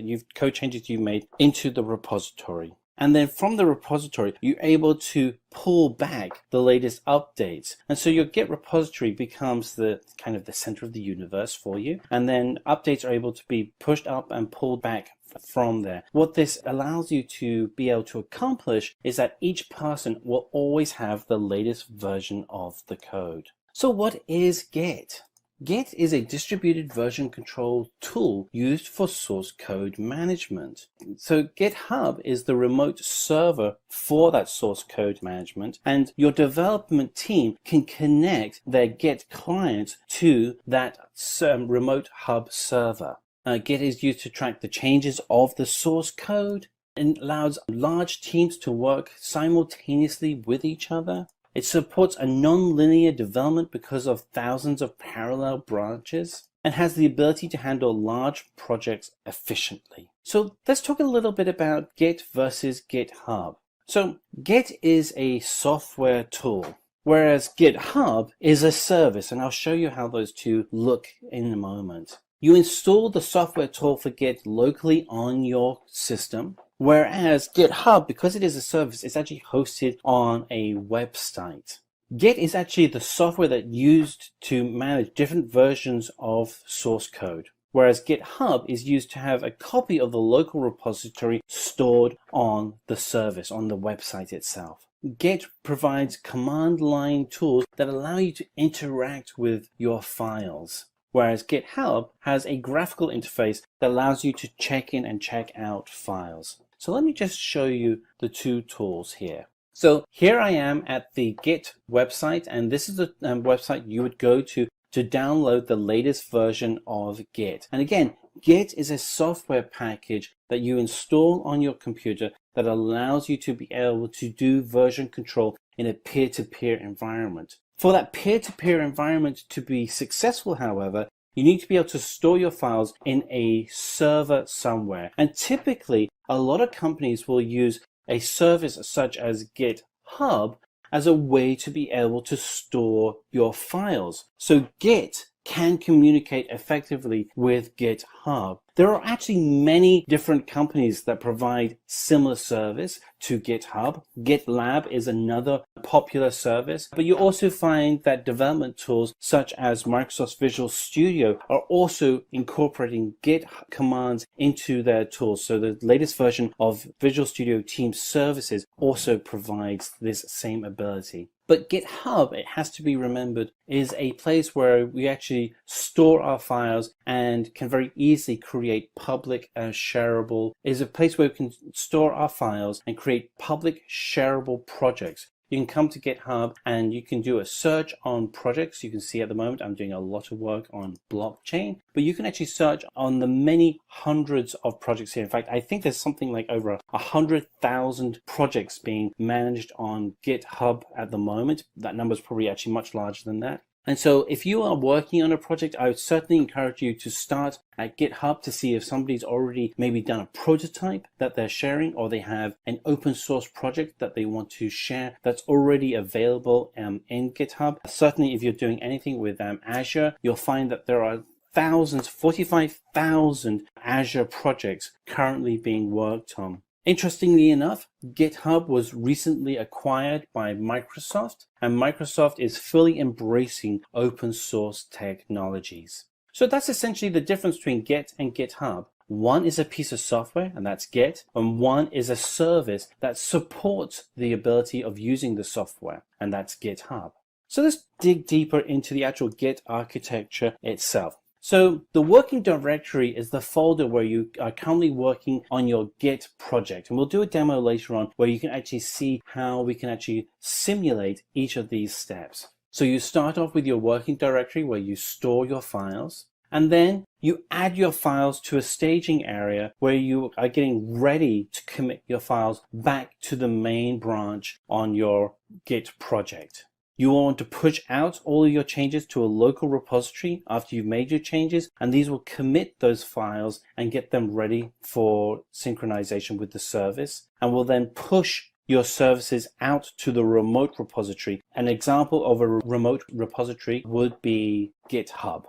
changes you made into the repository. And then from the repository, you're able to pull back the latest updates. And so your Git repository becomes the kind of the center of the universe for you. And then updates are able to be pushed up and pulled back from there. What this allows you to be able to accomplish is that each person will always have the latest version of the code. So what is Git? Git is a distributed version control tool used for source code management. So GitHub is the remote server for that source code management, and your development team can connect their Git client to that remote hub server. Git is used to track the changes of the source code and allows large teams to work simultaneously with each other. It supports a non-linear development because of thousands of parallel branches and has the ability to handle large projects efficiently. So let's talk a little bit about Git versus GitHub. So Git is a software tool, whereas GitHub is a service, and I'll show you how those two look in a moment. You install the software tool for Git locally on your system, whereas GitHub, because it is a service, is actually hosted on a website. Git is actually the software that's used to manage different versions of source code, whereas GitHub is used to have a copy of the local repository stored on the service, on the website itself. Git provides command line tools that allow you to interact with your files, whereas GitHub has a graphical interface that allows you to check in and check out files. So let me just show you the two tools here. So here I am at the Git website, and this is the website you would go to download the latest version of Git. And again, Git is a software package that you install on your computer that allows you to be able to do version control in a peer-to-peer environment. For that peer-to-peer environment to be successful, however, you need to be able to store your files in a server somewhere. And typically, a lot of companies will use a service such as GitHub as a way to be able to store your files. So Git can communicate effectively with GitHub. There are actually many different companies that provide similar service to GitHub. GitLab is another popular service, but you also find that development tools such as Microsoft Visual Studio are also incorporating Git commands into their tools. So the latest version of Visual Studio Team Services also provides this same ability. But GitHub, it has to be remembered, is a place where we actually store our files and can very easily create public shareable, is a place where we can store our files and create public shareable projects. You can come to GitHub and you can do a search on projects. You can see at the moment I'm doing a lot of work on blockchain, but you can actually search on the many hundreds of projects here. In fact, I think there's something like over 100,000 projects being managed on GitHub at the moment. That number is probably actually much larger than that. And so if you are working on a project, I would certainly encourage you to start at GitHub to see if somebody's already maybe done a prototype that they're sharing, or they have an open source project that they want to share that's already available in GitHub. Certainly if you're doing anything with Azure, you'll find that there are thousands, 45,000 Azure projects currently being worked on. Interestingly enough, GitHub was recently acquired by Microsoft, and Microsoft is fully embracing open source technologies. So that's essentially the difference between Git and GitHub. One is a piece of software, and that's Git, and one is a service that supports the ability of using the software, and that's GitHub. So let's dig deeper into the actual Git architecture itself. So the working directory is the folder where you are currently working on your Git project. And we'll do a demo later on where you can actually see how we can actually simulate each of these steps. So you start off with your working directory where you store your files, and then you add your files to a staging area where you are getting ready to commit your files back to the main branch on your Git project. You want to push out all of your changes to a local repository after you've made your changes, and these will commit those files and get them ready for synchronization with the service, and will then push your services out to the remote repository. An example of a remote repository would be GitHub.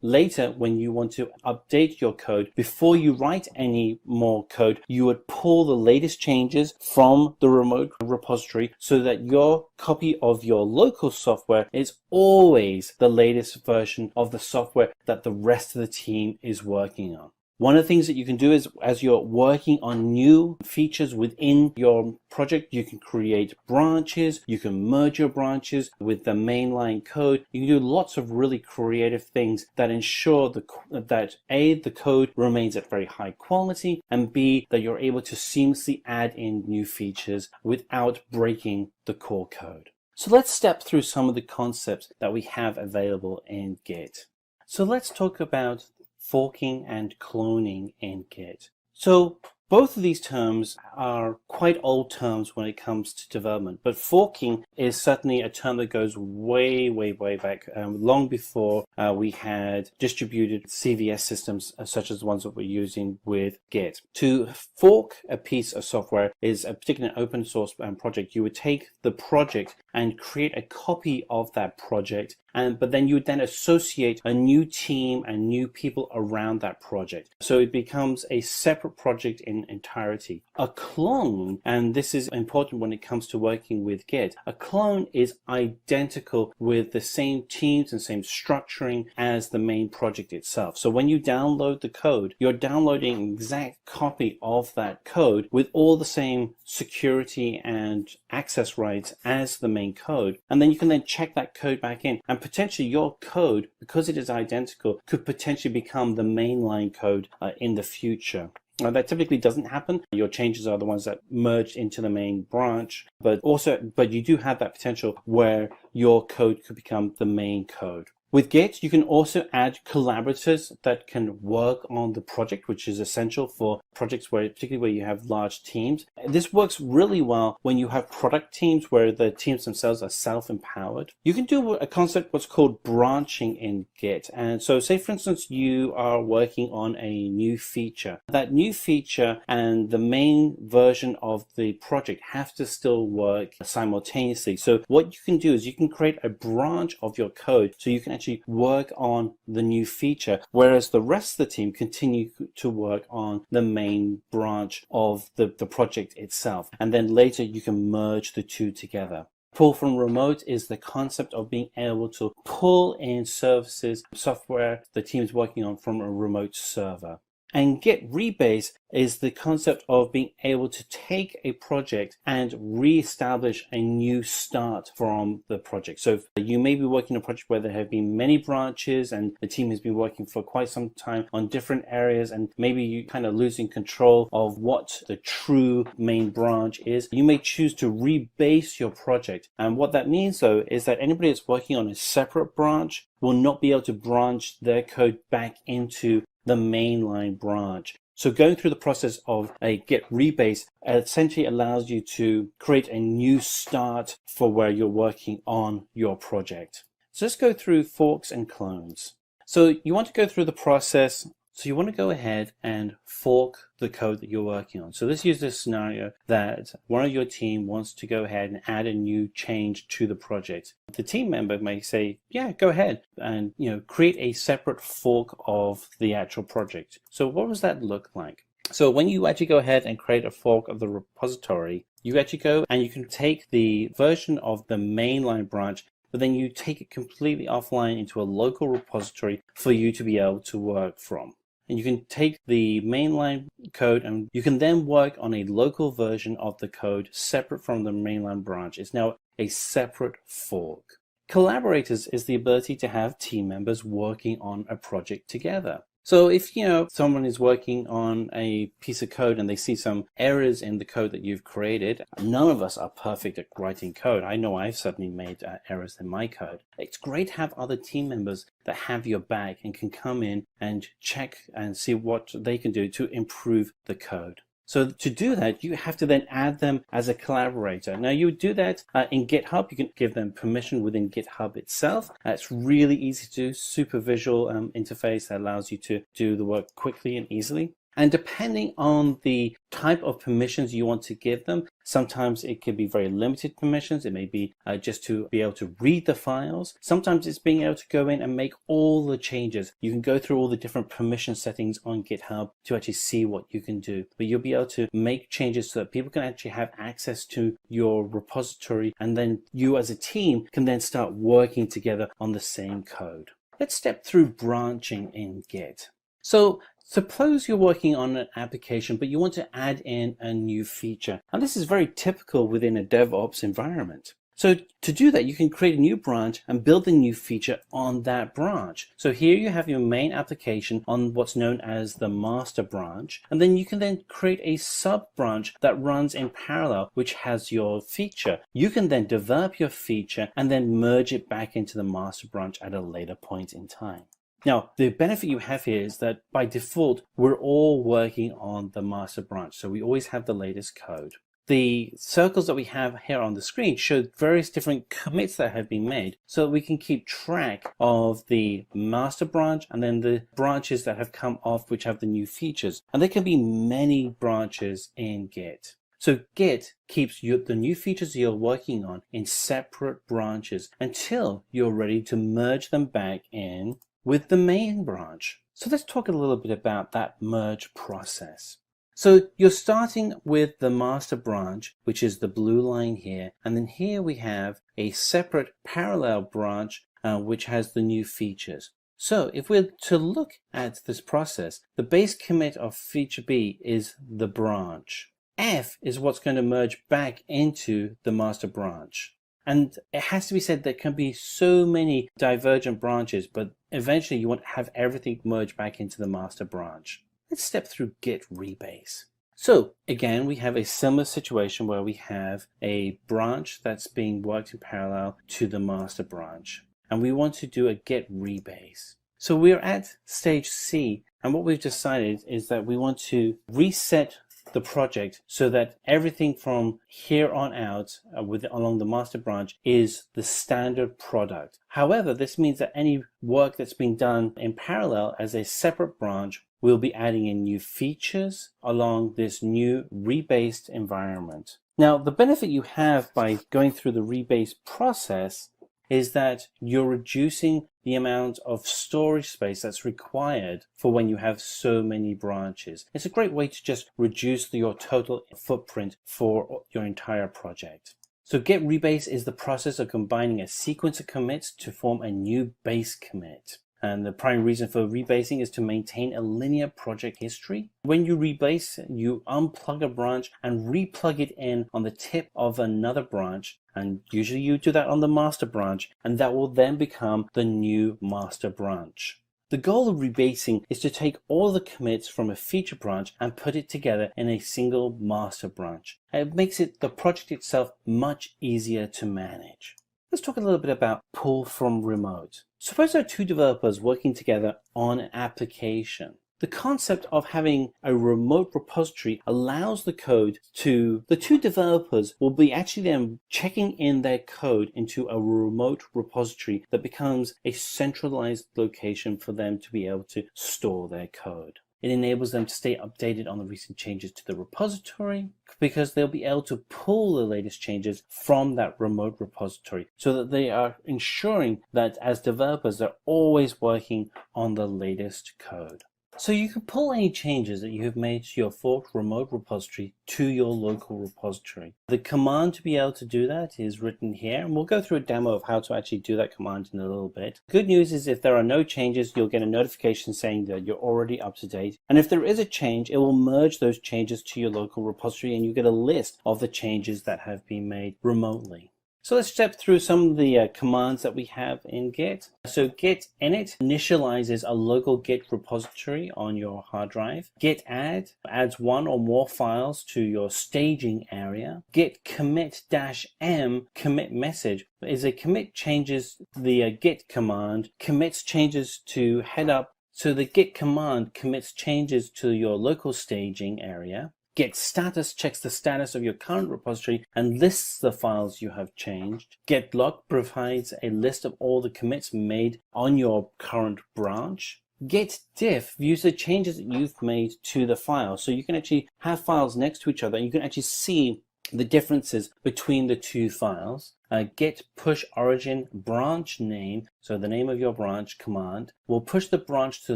Later, when you want to update your code, before you write any more code, you would pull the latest changes from the remote repository so that your copy of your local software is always the latest version of the software that the rest of the team is working on. One of the things that you can do is, as you're working on new features within your project, you can create branches, you can merge your branches with the mainline code. You can do lots of really creative things that ensure that A, the code remains at very high quality, and B, that you're able to seamlessly add in new features without breaking the core code. So let's step through some of the concepts that we have available in Git. So let's talk about forking and cloning in Git. So both of these terms are quite old terms when it comes to development, but forking is certainly a term that goes way, way, way back, long before we had distributed CVS systems such as the ones that we're using with Git. To fork a piece of software is a particular open source project. You would take the project and create a copy of that project, but then you would then associate a new team and new people around that project. So it becomes a separate project in entirety. A clone, and this is important when it comes to working with Git, a clone is identical with the same teams and same structuring as the main project itself. So when you download the code, you're downloading an exact copy of that code with all the same security and access rights as the main code. And then you can then check that code back in, and potentially your code, because it is identical, could potentially become the mainline code in the future. Now, that typically doesn't happen. Your changes are the ones that merge into the main branch, but you do have that potential where your code could become the main code. With Git, you can also add collaborators that can work on the project, which is essential for projects particularly where you have large teams. This works really well when you have product teams where the teams themselves are self-empowered. You can do a concept what's called branching in Git. And so say, for instance, you are working on a new feature. That new feature and the main version of the project have to still work simultaneously. So what you can do is you can create a branch of your code so you can actually work on the new feature, whereas the rest of the team continue to work on the main branch of the project itself. And then later you can merge the two together. Pull from remote is the concept of being able to pull in services, software the team is working on from a remote server. And Git rebase is the concept of being able to take a project and re-establish a new start from the project. So you may be working on a project where there have been many branches and the team has been working for quite some time on different areas, and maybe you kind of losing control of what the true main branch is. You may choose to rebase your project. And what that means though is that anybody that's working on a separate branch will not be able to branch their code back into the mainline branch. So going through the process of a Git rebase essentially allows you to create a new start for where you're working on your project. So let's go through forks and clones. So you want to go through the process. So you want to go ahead and fork the code that you're working on. So let's use this scenario that one of your team wants to go ahead and add a new change to the project. The team member may say, yeah, go ahead and create a separate fork of the actual project. So what does that look like? So when you actually go ahead and create a fork of the repository, you actually go and you can take the version of the mainline branch, but then you take it completely offline into a local repository for you to be able to work from. And you can take the mainline code and you can then work on a local version of the code separate from the mainline branch. It's now a separate fork. Collaborators is the ability to have team members working on a project together. So if someone is working on a piece of code and they see some errors in the code that you've created, none of us are perfect at writing code. I know I've certainly made errors in my code. It's great to have other team members that have your back and can come in and check and see what they can do to improve the code. So to do that, you have to then add them as a collaborator. Now you would do that in GitHub. You can give them permission within GitHub itself. It's really easy to do, super visual interface that allows you to do the work quickly and easily. And depending on the type of permissions you want to give them, sometimes it can be very limited permissions. It may be just to be able to read the files. Sometimes it's being able to go in and make all the changes. You can go through all the different permission settings on GitHub to actually see what you can do. But you'll be able to make changes so that people can actually have access to your repository, and then you as a team can then start working together on the same code. Let's step through branching in Git. So suppose you're working on an application, but you want to add in a new feature. And this is very typical within a DevOps environment. So to do that, you can create a new branch and build a new feature on that branch. So here you have your main application on what's known as the master branch. And then you can then create a sub branch that runs in parallel, which has your feature. You can then develop your feature and then merge it back into the master branch at a later point in time. Now, the benefit you have here is that by default, we're all working on the master branch. So we always have the latest code. The circles that we have here on the screen show various different commits that have been made so that we can keep track of the master branch and then the branches that have come off which have the new features. And there can be many branches in Git. So Git keeps the new features you're working on in separate branches until you're ready to merge them back in with the main branch. So let's talk a little bit about that merge process. So you're starting with the master branch, which is the blue line here. And then here we have a separate parallel branch, which has the new features. So if we're to look at this process, the base commit of feature B is the branch. F is what's going to merge back into the master branch. And it has to be said there can be so many divergent branches, but eventually you want to have everything merge back into the master branch. Let's step through Git rebase. So again, we have a similar situation where we have a branch that's being worked in parallel to the master branch. And we want to do a Git rebase. So we're at stage C, and what we've decided is that we want to reset the project so that everything from here on out along the master branch is the standard product. However, this means that any work that's being done in parallel as a separate branch will be adding in new features along this new rebased environment. Now, the benefit you have by going through the rebase process is that you're reducing the amount of storage space that's required for when you have so many branches. It's a great way to just reduce your total footprint for your entire project. So Git rebase is the process of combining a sequence of commits to form a new base commit. And the primary reason for rebasing is to maintain a linear project history. When you rebase, you unplug a branch and replug it in on the tip of another branch. And usually you do that on the master branch, and that will then become the new master branch. The goal of rebasing is to take all the commits from a feature branch and put it together in a single master branch. It makes the project itself much easier to manage. Let's talk a little bit about pull from remote. Suppose there are two developers working together on an application. The concept of having a remote repository allows the two developers will be actually then checking in their code into a remote repository that becomes a centralized location for them to be able to store their code. It enables them to stay updated on the recent changes to the repository because they'll be able to pull the latest changes from that remote repository so that they are ensuring that as developers, they're always working on the latest code. So you can pull any changes that you have made to your forked remote repository to your local repository. The command to be able to do that is written here, and we'll go through a demo of how to actually do that command in a little bit. Good news is if there are no changes, you'll get a notification saying that you're already up to date. And if there is a change, it will merge those changes to your local repository and you get a list of the changes that have been made remotely. So let's step through some of the commands that we have in Git. So Git init initializes a local Git repository on your hard drive. Git add adds one or more files to your staging area. Git commit -m commit message is a commit changes the Git command, commits changes to head up. So the Git command commits changes to your local staging area. Git status checks the status of your current repository and lists the files you have changed. Git log provides a list of all the commits made on your current branch. Git diff views the changes that you've made to the file. So you can actually have files next to each other and you can actually see the differences between the two files. Git push origin branch name, so the name of your branch command, will push the branch to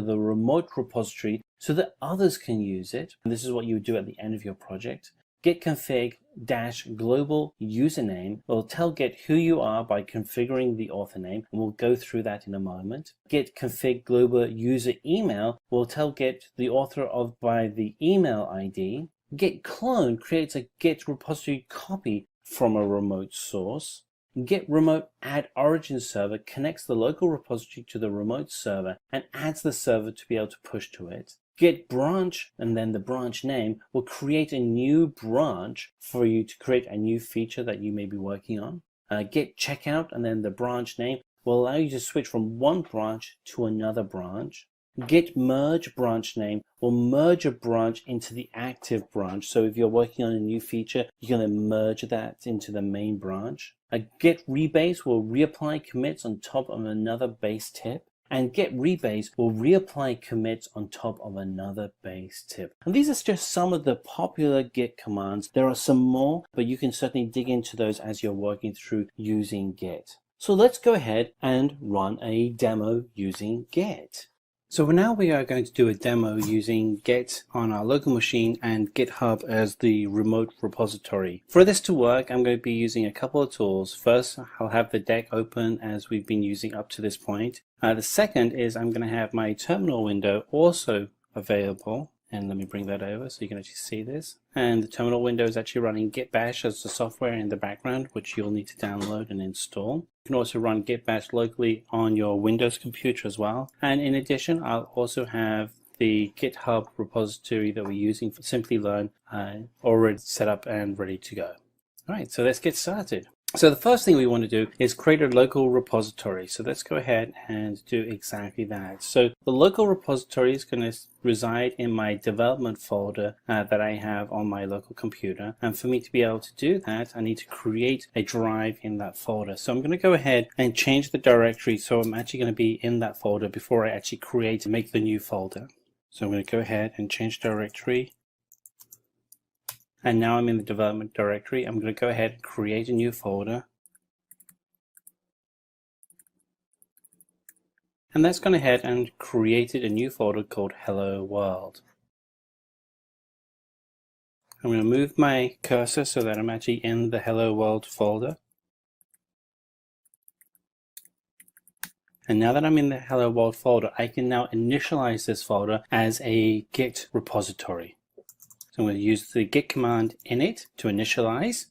the remote repository so that others can use it. And this is what you would do at the end of your project. Git config git-global username will tell Git who you are by configuring the author name, and we'll go through that in a moment. Git config global user email will tell Git the author of by the email ID. Git clone creates a Git repository copy from a remote source. Git remote add origin server connects the local repository to the remote server and adds the server to be able to push to it. Git branch and then the branch name will create a new branch for you to create a new feature that you may be working on. Git checkout and then the branch name will allow you to switch from one branch to another branch. Git merge branch name will merge a branch into the active branch. So if you're working on a new feature, you're going to merge that into the main branch. A git rebase will reapply commits on top of another base tip. And git rebase will reapply commits on top of another base tip. And these are just some of the popular Git commands. There are some more, but you can certainly dig into those as you're working through using Git. So let's go ahead and run a demo using Git. So now we are going to do a demo using Git on our local machine and GitHub as the remote repository. For this to work, I'm going to be using a couple of tools. First, I'll have the deck open as we've been using up to this point. The second is I'm going to have my terminal window also available. And let me bring that over so you can actually see this. And the terminal window is actually running Git Bash as the software in the background, which you'll need to download and install. You can also run Git Bash locally on your Windows computer as well. And in addition, I'll also have the GitHub repository that we're using for Simplilearn already set up and ready to go. All right, so let's get started. So the first thing we want to do is create a local repository. So let's go ahead and do exactly that. So the local repository is going to reside in my development folder that I have on my local computer. And for me to be able to do that, I need to create a drive in that folder. So I'm going to go ahead and change the directory. So I'm actually going to be in that folder before I actually create and make the new folder. So I'm going to go ahead and change directory. And now I'm in the development directory. I'm going to go ahead and create a new folder. And that's gone ahead and created a new folder called Hello World. I'm going to move my cursor so that I'm actually in the Hello World folder. And now that I'm in the Hello World folder, I can now initialize this folder as a Git repository. So I'm going to use the git command init to initialize,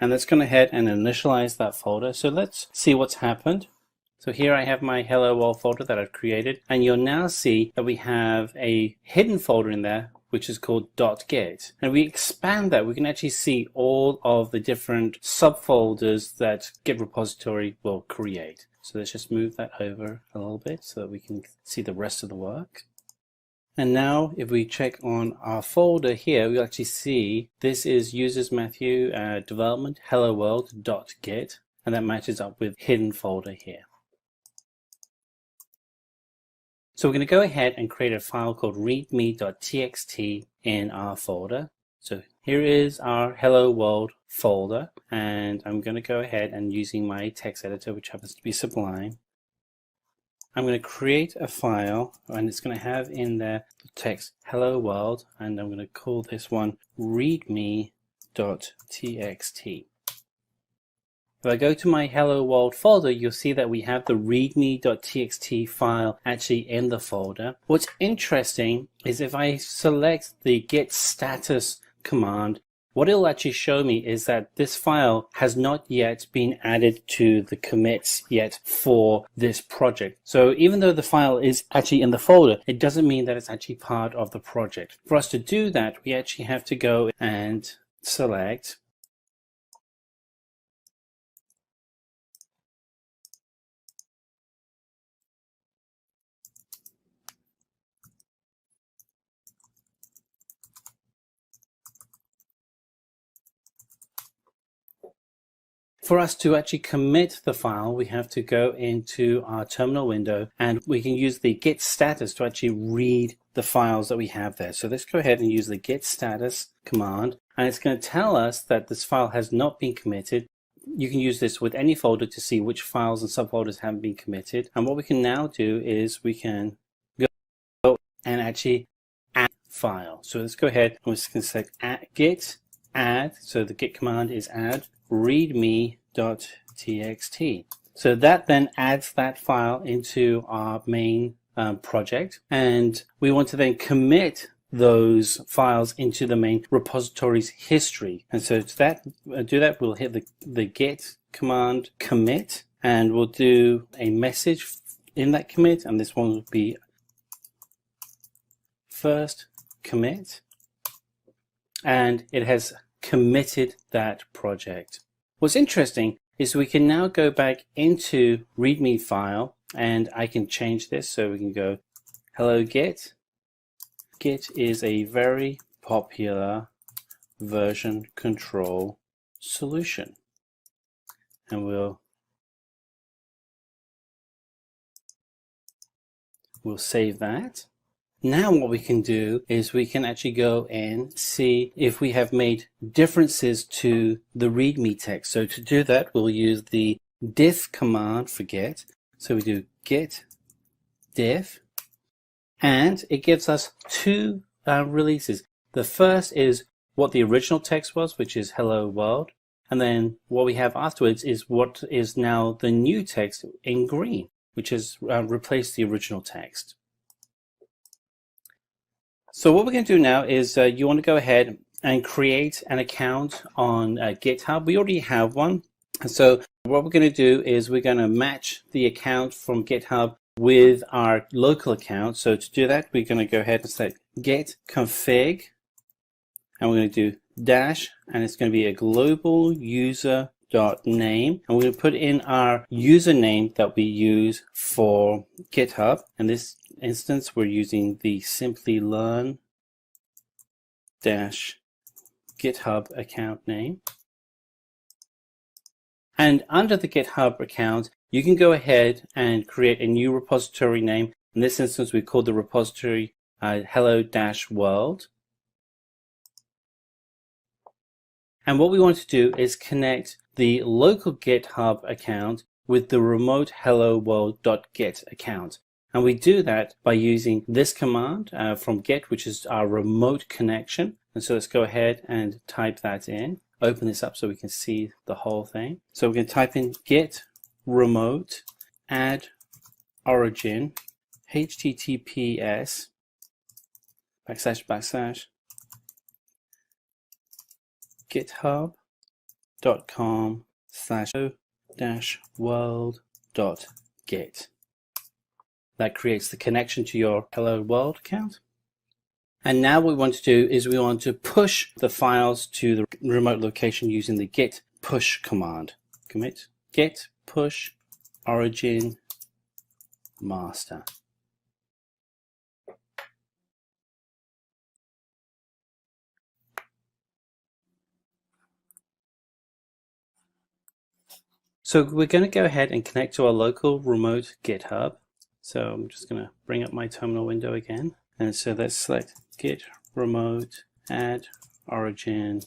and that's going ahead and initialize that folder. So let's see what's happened. So here I have my Hello World folder that I've created, and you'll now see that we have a hidden folder in there which is called .git. And we expand that, we can actually see all of the different subfolders that Git repository will create. So let's just move that over a little bit so that we can see the rest of the work. And now if we check on our folder here, we'll actually see this is users Matthew development hello world.git, and that matches up with hidden folder here. So we're going to go ahead and create a file called readme.txt in our folder. So here is our hello world folder, and I'm going to go ahead and using my text editor, which happens to be Sublime, I'm going to create a file, and it's going to have in there the text hello world, and I'm going to call this one readme.txt. If I go to my hello world folder, you'll see that we have the readme.txt file actually in the folder. What's interesting is if I select the git status command, what it'll actually show me is that this file has not yet been added to the commits yet for this project. So even though the file is actually in the folder, it doesn't mean that it's actually part of the project. For us to do that, we actually have to go and select For us to actually commit the file, we have to go into our terminal window, and we can use the git status to actually read the files that we have there. So let's go ahead and use the git status command, and it's going to tell us that this file has not been committed. You can use this with any folder to see which files and subfolders haven't been committed. And what we can now do is we can go and actually add file. So let's go ahead and we're just going to select git add, so the git command is add readme.txt. So that then adds that file into our main project, and we want to then commit those files into the main repository's history. And so to do that, we'll hit the git command commit, and we'll do a message in that commit, and this one will be first commit, and it has committed that project. What's interesting is we can now go back into README file, and I can change this, so we can go hello Git. Git is a very popular version control solution, and we'll save that. Now what we can do is we can actually go and see if we have made differences to the README text. So to do that, we'll use the diff command for Git. So we do git diff, and it gives us two releases. The first is what the original text was, which is hello world. And then what we have afterwards is what is now the new text in green, which has replaced the original text. So what we're going to do now is you want to go ahead and create an account on GitHub. We already have one. So what we're going to do is we're going to match the account from GitHub with our local account. So to do that, we're going to go ahead and say git config, and we're going to do dash, and it's going to be a global user name, and we're going to put in our username that we use for GitHub. In this instance, we're using the simply learn dash GitHub account name. And under the GitHub account, you can go ahead and create a new repository name. In this instance, we call the repository hello-world. And what we want to do is connect the local GitHub account with the remote hello-world.git account. And we do that by using this command from Git, which is our remote connection. And so let's go ahead and type that in. Open this up so we can see the whole thing. So we're going to type in git remote add origin https github.com/world.git. That creates the connection to your Hello World account. And now what we want to do is we want to push the files to the remote location using the git push command. Commit git push origin master. So we're going to go ahead and connect to our local remote GitHub. So I'm just going to bring up my terminal window again. And so let's select git remote add origin,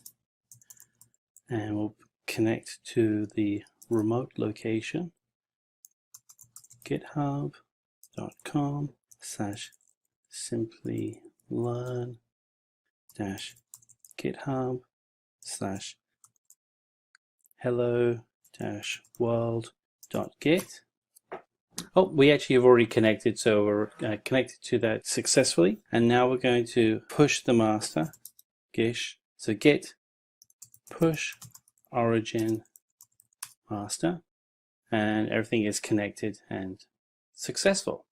and we'll connect to the remote location github.com/simply-learn-hello-world.git. Oh, we actually have already connected, so we're connected to that successfully. And now we're going to push the master, gish. So git push origin master, and everything is connected and successful.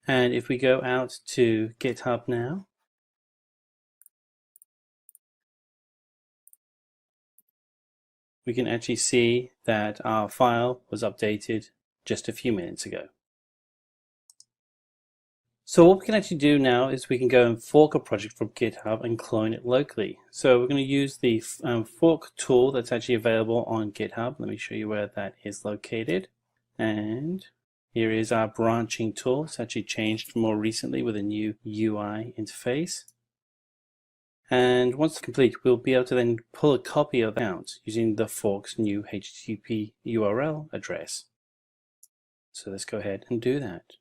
And if we go out to GitHub now, we can actually see that our file was updated just a few minutes ago. So what we can actually do now is we can go and fork a project from GitHub and clone it locally. So we're going to use the fork tool that's actually available on GitHub. Let me show you where that is located. And here is our branching tool. It's actually changed more recently with a new UI interface. And once complete, we'll be able to then pull a copy of it out using the fork's new HTTP URL address. So let's go ahead and do that.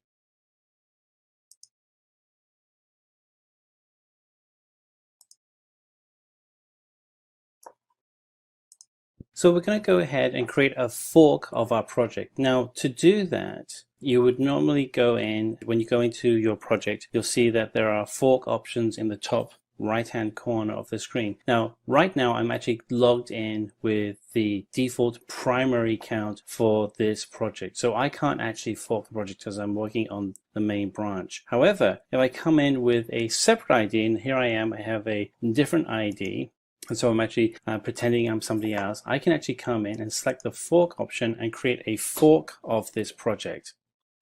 So we're going to go ahead and create a fork of our project. Now, to do that, you would normally go in, when you go into your project, you'll see that there are fork options in the top right-hand corner of the screen. Now, right now, I'm actually logged in with the default primary account for this project. So I can't actually fork the project because I'm working on the main branch. However, if I come in with a separate ID, and here I am, I have a different ID, and so I'm actually pretending I'm somebody else, I can actually come in and select the fork option and create a fork of this project.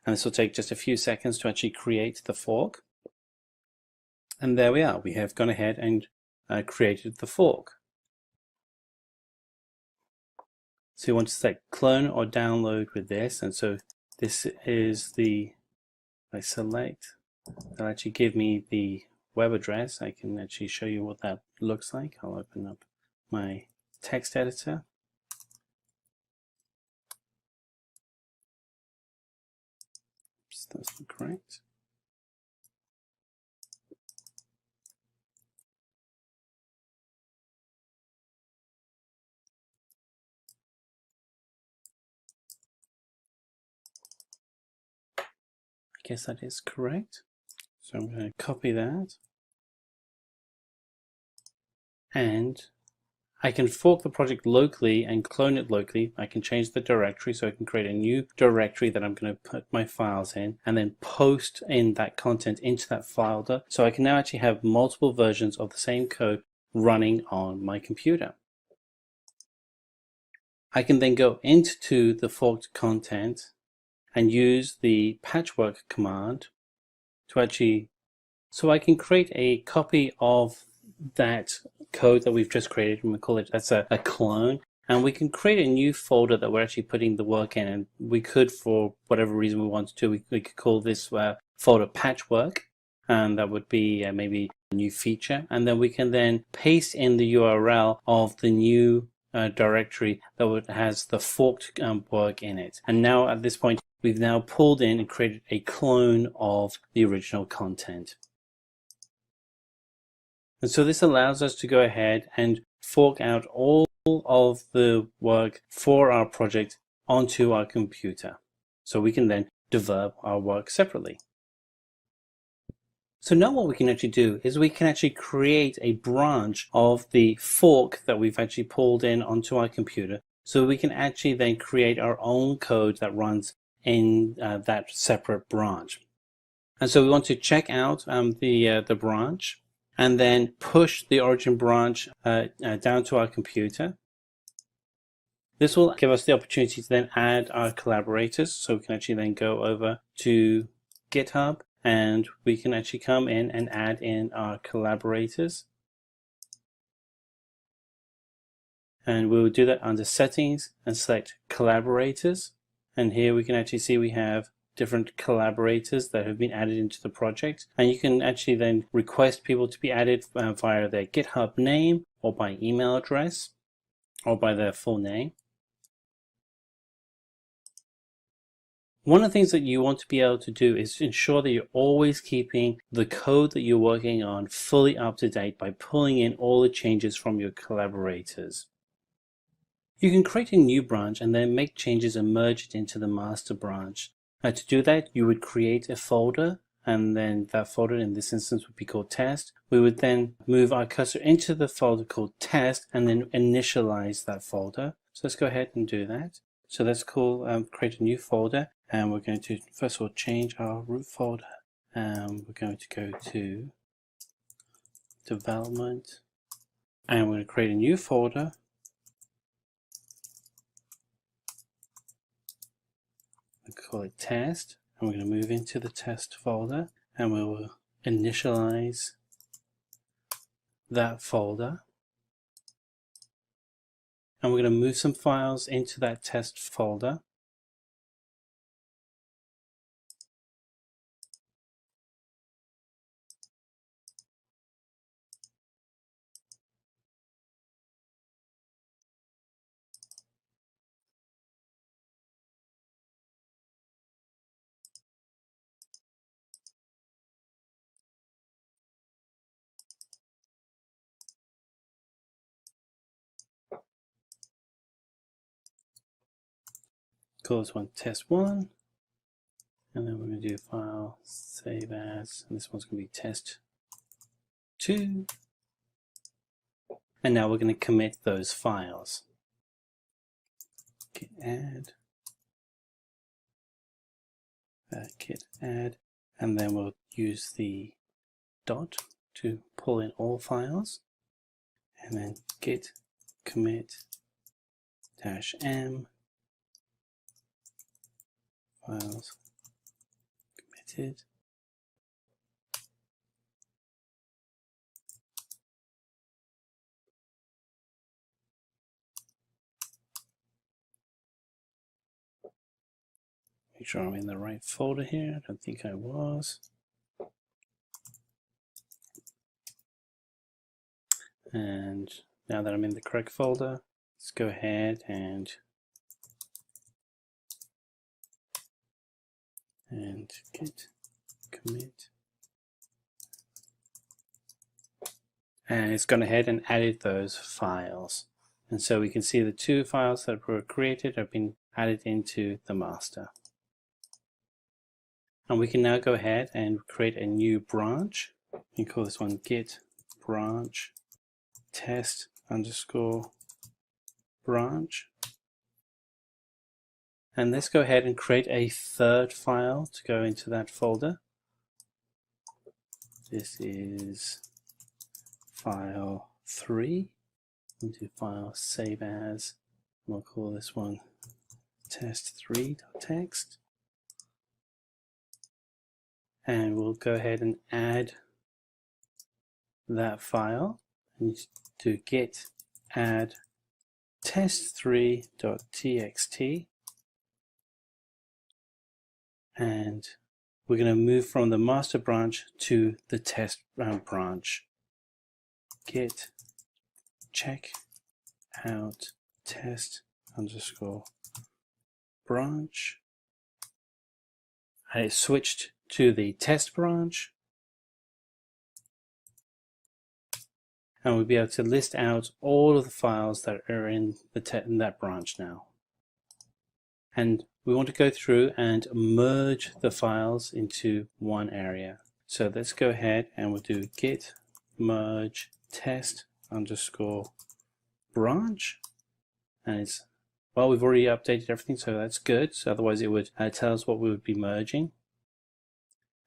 And this will take just a few seconds to actually create the fork. And there we are. We have gone ahead and created the fork. So you want to select clone or download with this. And so this is the, I select, that'll actually give me the web address. I can actually show you what that looks like. I'll open up my text editor. Oops, that's not correct. I guess that is correct. So I'm going to copy that. And I can fork the project locally and clone it locally. I can change the directory, so I can create a new directory that I'm going to put my files in and then post in that content into that folder. So I can now actually have multiple versions of the same code running on my computer. I can then go into the forked content and use the patchwork command to actually, so I can create a copy of that code that we've just created, and we call it, that's a clone, and we can create a new folder that we're actually putting the work in, and we could, for whatever reason we want to, we could call this folder patchwork, and that would be maybe a new feature, and then we can then paste in the URL of the new directory that has the forked work in it. And now at this point, we've now pulled in and created a clone of the original content. And so this allows us to go ahead and fork out all of the work for our project onto our computer. So we can then develop our work separately. So now what we can actually do is we can actually create a branch of the fork that we've actually pulled in onto our computer. So we can actually then create our own code that runs in that separate branch. And so we want to check out the branch, and then push the origin branch down to our computer. This will give us the opportunity to then add our collaborators. So we can actually then go over to GitHub, and we can actually come in and add in our collaborators. And we will do that under settings and select collaborators. And here we can actually see we have different collaborators that have been added into the project, and you can actually then request people to be added via their GitHub name, or by email address, or by their full name. One of the things that you want to be able to do is ensure that you're always keeping the code that you're working on fully up to date by pulling in all the changes from your collaborators. You can create a new branch and then make changes and merge it into the master branch. To do that, you would create a folder, and then that folder in this instance would be called test. We would then move our cursor into the folder called test and then initialize that folder. So let's go ahead and do that. So let's create a new folder, and we're going to first of all change our root folder. We're going to go to development, and we're going to create a new folder. Call it test, and we're going to move into the test folder, and we will initialize that folder, and we're going to move some files into that test folder. call this one test1, and then we're going to do file save as, and this one's going to be test2. And now we're going to commit those files. Git add, git add, and then we'll use the dot to pull in all files, and then git commit -m files committed. Make sure I'm in the right folder here. I don't think I was. And now that I'm in the correct folder, let's go ahead and git commit. And it's gone ahead and added those files. And so we can see the two files that were created have been added into the master. And we can now go ahead and create a new branch. You can call this one git branch test underscore branch. And let's go ahead and create a third file to go into that folder. This is file 3. We'll do file save as. We'll call this one test3.txt. And we'll go ahead and add that file. And do git add test3.txt. And we're going to move from the master branch to the test branch. Git check out test underscore branch. And it switched to the test branch, and we'll be able to list out all of the files that are in that branch now. And we want to go through and merge the files into one area. So let's go ahead and we'll do git merge test underscore branch, and it's, well, we've already updated everything, so that's good. So otherwise it would tell us what we would be merging.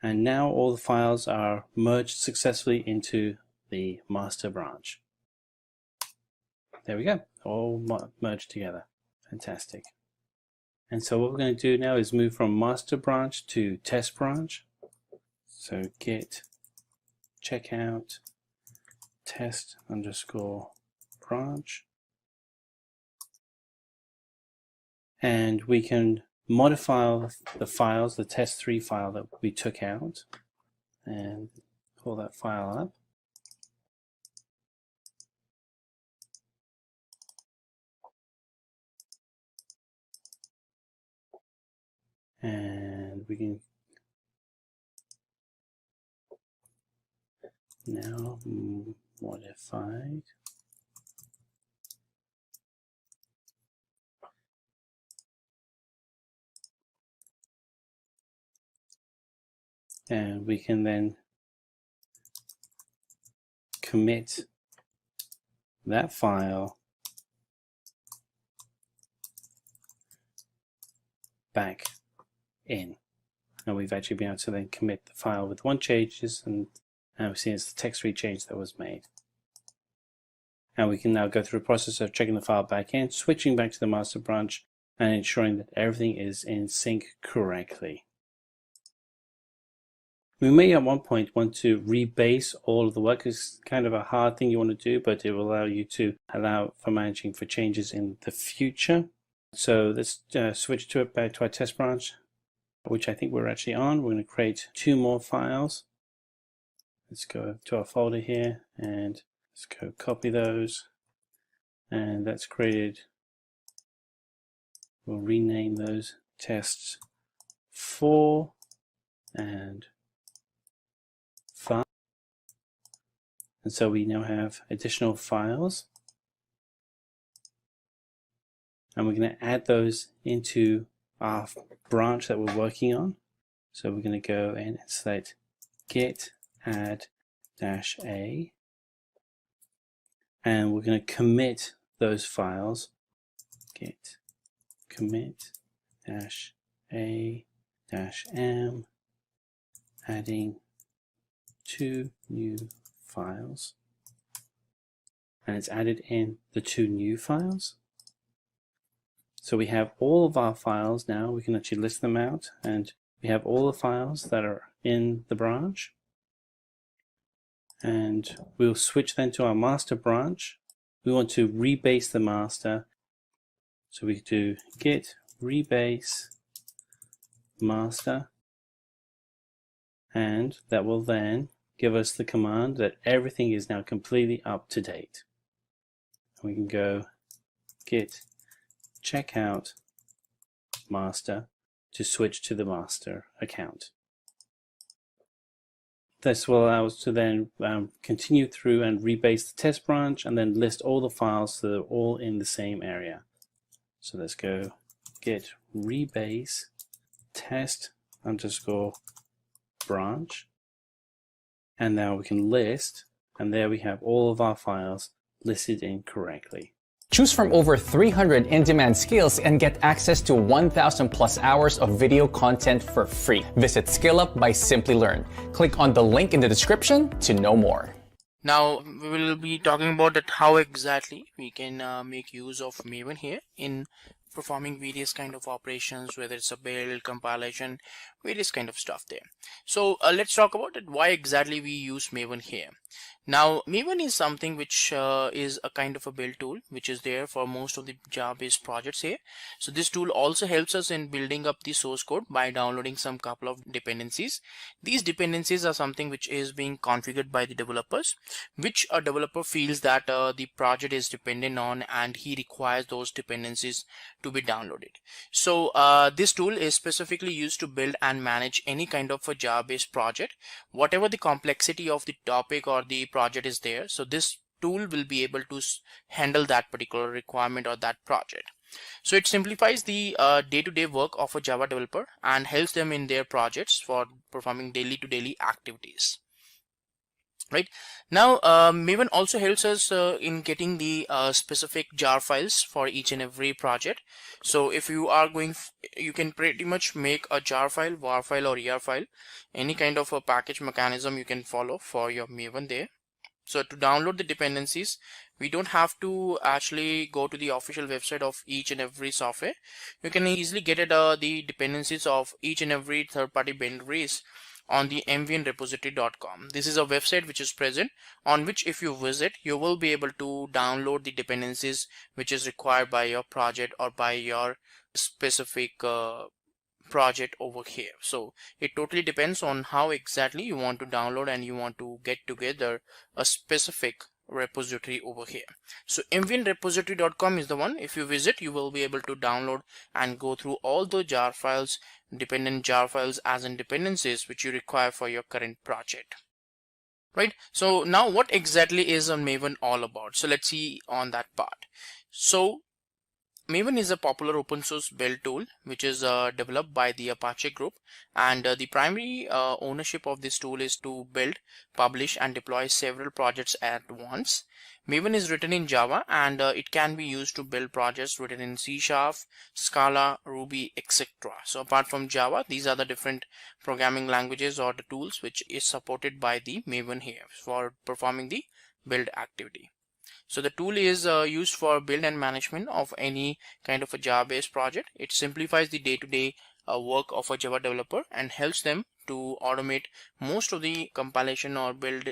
And now all the files are merged successfully into the master branch. There we go, all merged together. Fantastic. And so what we're going to do now is move from master branch to test branch. So git checkout test underscore branch. And we can modify the files, the test3 file that we took out, and pull that file up. And we can now modify. And we can then commit that file back in. And we've actually been able to then commit the file with one changes, and we see it's the text-free change that was made. And we can now go through a process of checking the file back in, switching back to the master branch, and ensuring that everything is in sync correctly. We may at one point want to rebase all of the work. It's kind of a hard thing you want to do, but it will allow you to allow for managing for changes in the future. So let's switch to it back to our test branch, which I think we're actually on. We're going to create 2 more files. Let's go to our folder here and let's go copy those. And that's created. We'll rename those tests 4 and 5. And so we now have additional files. And we're going to add those into our branch that we're working on. So we're going to go in and select git add -a, and we're going to commit those files. Git commit -a -m, adding 2 new files, and it's added in the 2 new files. So we have all of our files now. We can actually list them out, and we have all the files that are in the branch. And we'll switch then to our master branch. We want to rebase the master. So we do git rebase master, and that will then give us the command that everything is now completely up to date. And we can go git checkout master to switch to the master account. This will allow us to then continue through and rebase the test branch and then list all the files so they're all in the same area. So let's go git rebase test underscore branch, and now we can list, and there we have all of our files listed in correctly.
Choose from over 300 in-demand skills and get access to 1,000 plus hours of video content for free. Visit SkillUp by Simplilearn. Click on the link in the description to know more.
Now we will be talking about that how exactly we can make use of Maven here in performing various kind of operations, whether it's a build, compilation, various kind of stuff there. So let's talk about it, why exactly we use Maven here. Now Maven is something which is a kind of a build tool which is there for most of the Java-based projects here. So this tool also helps us in building up the source code by downloading some couple of dependencies. These dependencies are something which is being configured by the developers, which a developer feels that the project is dependent on, and he requires those dependencies to be downloaded. So this tool is specifically used to build and manage any kind of a Java-based project, whatever the complexity of the topic or the project is there. So this tool will be able to handle that particular requirement or that project. So it simplifies the day-to-day work of a Java developer and helps them in their projects for performing daily to daily activities. Right now, Maven also helps us in getting the specific jar files for each and every project. So if you are going, you can pretty much make a jar file, var file, or ER file, any kind of a package mechanism you can follow for your Maven there. So to download the dependencies, we don't have to actually go to the official website of each and every software. You can easily get it, the dependencies of each and every third-party binaries on the mvnrepository.com. This is a website which is present, on which if you visit, you will be able to download the dependencies which is required by your project or by your specific project over here. So it totally depends on how exactly you want to download and you want to get together a specific repository over here. So mvnrepository.com is the one. If you visit, you will be able to download and go through all the jar files, dependent jar files as in dependencies which you require for your current project. Right, so now what exactly is a Maven all about? So let's see on that part. So Maven is a popular open source build tool which is developed by the Apache group, and the primary ownership of this tool is to build, publish, and deploy several projects at once. Maven is written in Java, and it can be used to build projects written in C#, Scala, Ruby, etc. So apart from Java, these are the different programming languages or the tools which is supported by the Maven here for performing the build activity. So the tool is used for build and management of any kind of a Java-based project. It simplifies the day-to-day work of a Java developer and helps them to automate most of the compilation or build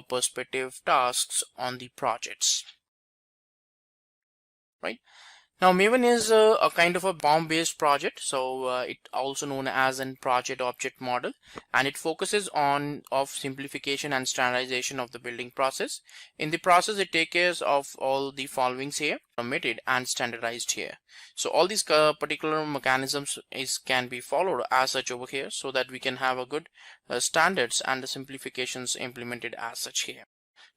perspective tasks on the projects. Right. Now Maven is a kind of a BOM-based project, so it also known as a project object model, and it focuses on simplification and standardization of the building process. In the process, it takes care of all the followings here, omitted and standardized here. So all these particular mechanisms can be followed as such over here, so that we can have a good standards and the simplifications implemented as such here.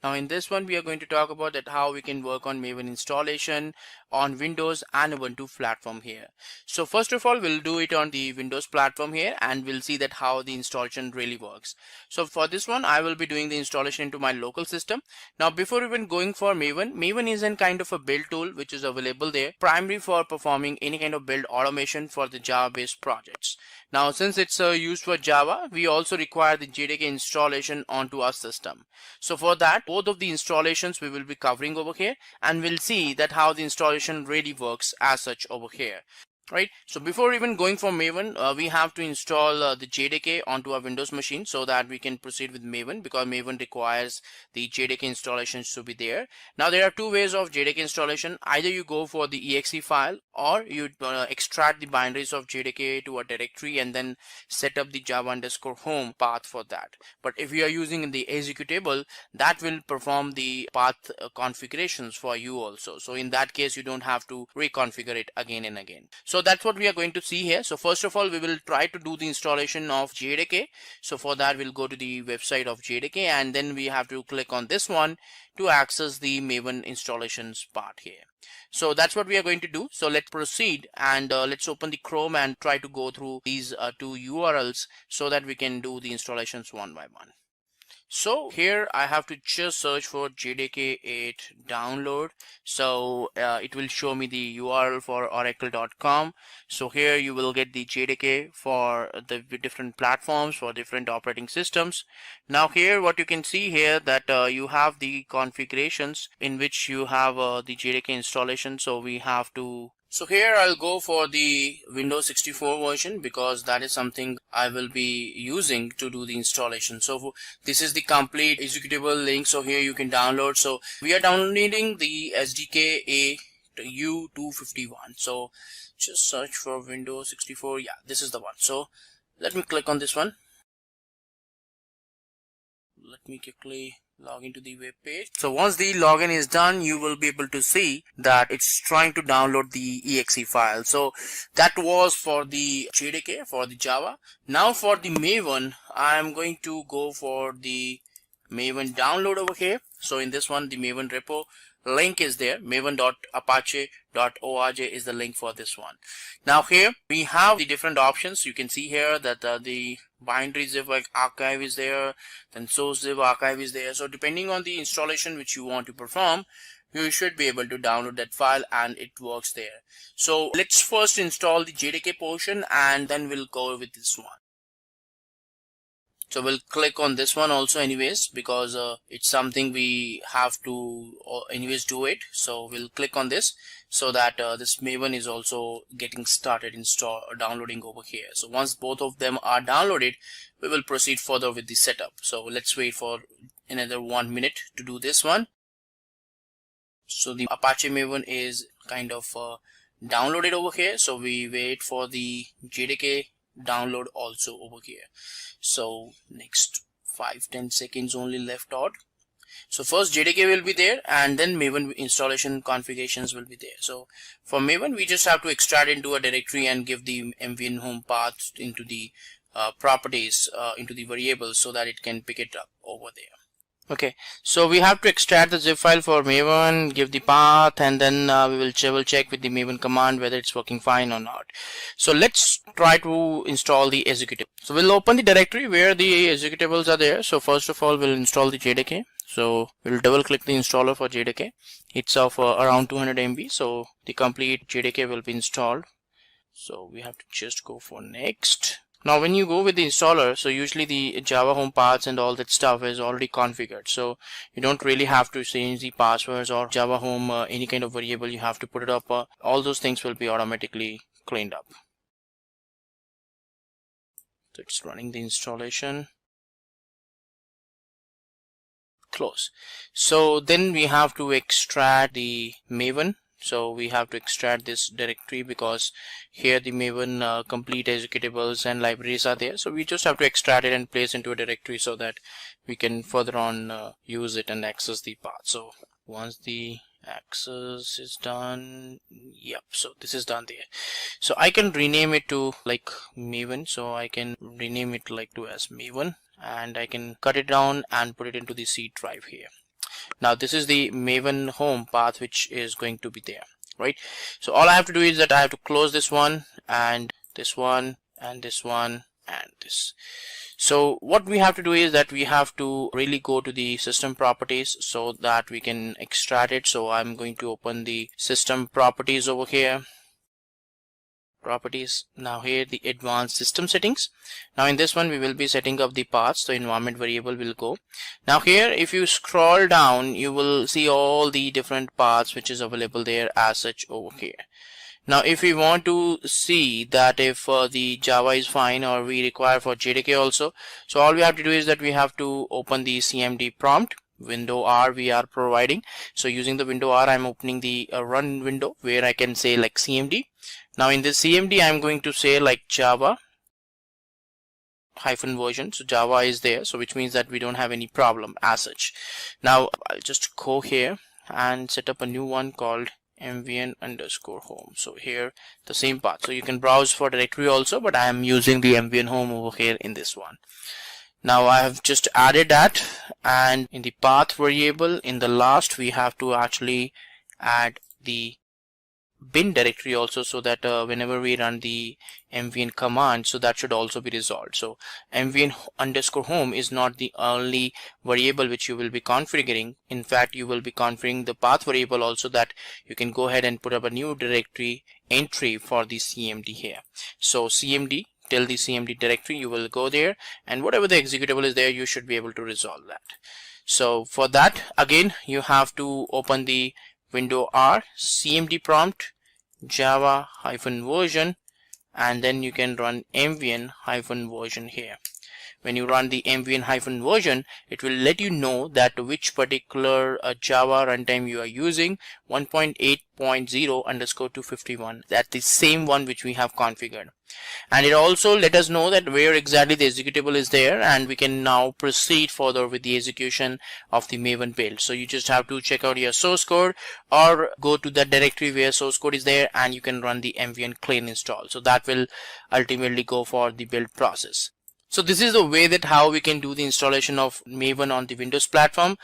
Now in this one we are going to talk about that how we can work on Maven installation on Windows and Ubuntu platform here. So first of all, we'll do it on the Windows platform here, and we'll see that how the installation really works. So for this one, I will be doing the installation into my local system. Now before even going for Maven, Maven is a kind of a build tool which is available there, primarily for performing any kind of build automation for the Java based projects. Now since it's used for Java, we also require the JDK installation onto our system. So for that, both of the installations we will be covering over here, and we'll see that how the installation really works as such over here. Right, so before even going for Maven, we have to install the JDK onto our Windows machine so that we can proceed with Maven, because Maven requires the JDK installations to be there. Now there are two ways of JDK installation. Either you go for the exe file, or you extract the binaries of JDK to a directory and then set up the java_home path for that. But if you are using the executable, that will perform the path configurations for you also. So in that case, you don't have to reconfigure it again and again. So that's what we are going to see here. So first of all, we will try to do the installation of JDK. So for that, we'll go to the website of JDK, and then we have to click on this one to access the Maven installations part here. So that's what we are going to do. So let's proceed, and let's open the Chrome and try to go through these two URLs so that we can do the installations one by one. So here I have to just search for JDK 8 download. So it will show me the URL for oracle.com. So here you will get the JDK for the different platforms, for different operating systems. Now here what you can see here that you have the configurations in which you have the JDK installation. So we have to So here I'll go for the Windows 64 version, because that is something I will be using to do the installation. So this is the complete executable link. So here you can download. So we are downloading the SDK U251. So just search for Windows 64. Yeah, this is the one. So let me click on this one. Let me quickly log into the web page. So once the login is done, you will be able to see that it's trying to download the exe file. So that was for the JDK, for the Java. Now for the Maven, I'm going to go for the Maven download over here. So in this one, the Maven repo link is there. maven.apache.org is the link for this one. Now here we have the different options. You can see here that the binary zip archive is there, then source zip archive is there. So depending on the installation which you want to perform, you should be able to download that file, and it works there. So let's first install the JDK portion, and then we'll go with this one. So we'll click on this one also anyways, because it's something we have to anyways do it. So we'll click on this so that this Maven is also getting started downloading over here. So once both of them are downloaded, we will proceed further with the setup. So let's wait for another 1 minute to do this one. So the Apache Maven is kind of downloaded over here. So we wait for the JDK download also over here. So next 5-10 seconds only left out. So first JDK will be there, and then Maven installation configurations will be there. So for Maven, we just have to extract into a directory and give the MVN home path into the properties, into the variables, so that it can pick it up over there. Okay, so we have to extract the zip file for Maven, give the path, and then we will check with the Maven command whether it's working fine or not. So let's try to install the executable. So we'll open the directory where the executables are there. So first of all, we'll install the JDK. So we'll double click the installer for JDK. It's of around 200 MB. So the complete JDK will be installed. So we have to just go for next. Now when you go with the installer, so usually the Java home paths and all that stuff is already configured. So you don't really have to change the passwords or Java home, any kind of variable you have to put it up. All those things will be automatically cleaned up. So it's running the installation. Close. So then we have to extract the Maven. So we have to extract this directory, because here the Maven complete executables and libraries are there. So we just have to extract it and place into a directory so that we can further on use it and access the path. So once the access is done, yep, so this is done there. So I can rename it to like Maven. So I can rename it like to as Maven, and I can cut it down and put it into the C drive here. Now this is the Maven home path which is going to be there, right? So all I have to do is that I have to close this one and this one and this one and this. So what we have to do is that we have to really go to the system properties so that we can extract it. So I'm going to open the system properties over here. Properties. Now here the advanced system settings. Now in this one we will be setting up the paths, so environment variable will go. Now here if you scroll down you will see all the different paths which is available there as such over here. Now if we want to see that if the Java is fine or we require for JDK also, so all we have to do is that we have to open the CMD prompt. Window R we are providing. So using the window R I'm opening the run window where I can say like CMD. Now in this CMD I'm going to say like Java hyphen version. So Java is there, so which means that we don't have any problem as such. Now I'll just go here and set up a new one called mvn_home. So here the same path, so you can browse for directory also, but I am using the mvn home over here in this one. Now I have just added that, and in the path variable in the last we have to actually add the bin directory also, so that whenever we run the mvn command, so that should also be resolved. So mvn_home is not the only variable which you will be configuring. In fact you will be configuring the path variable also, that you can go ahead and put up a new directory entry for the cmd here. So cmd till the cmd directory you will go there, and whatever the executable is there you should be able to resolve that. So for that again you have to open the window R, CMD prompt, Java version, and then you can run mvn version here. When you run the mvn version, it will let you know that which particular Java runtime you are using, 1.8.0_251. That's the same one which we have configured. And it also let us know that where exactly the executable is there, and we can now proceed further with the execution of the Maven build. So you just have to check out your source code or go to the directory where source code is there, and you can run the mvn clean install. So that will ultimately go for the build process. So this is the way that how we can do the installation of Maven on the Windows platform.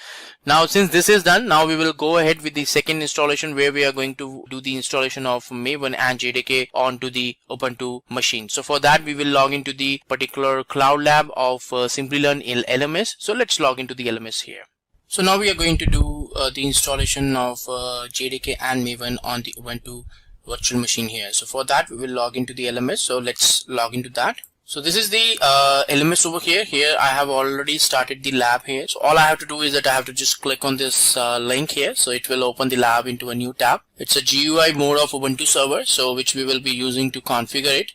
Now since this is done, now we will go ahead with the second installation where we are going to do the installation of Maven and JDK onto the Ubuntu machine. So for that we will log into the particular cloud lab of Simplilearn LMS. So let's log into the LMS here. So now we are going to do the installation of JDK and Maven on the Ubuntu virtual machine here. So for that we will log into the LMS. So let's log into that. So this is the LMS over here. Here I have already started the lab here. So all I have to do is that I have to just click on this link here. So it will open the lab into a new tab. It's a GUI mode of Ubuntu server, so which we will be using to configure it.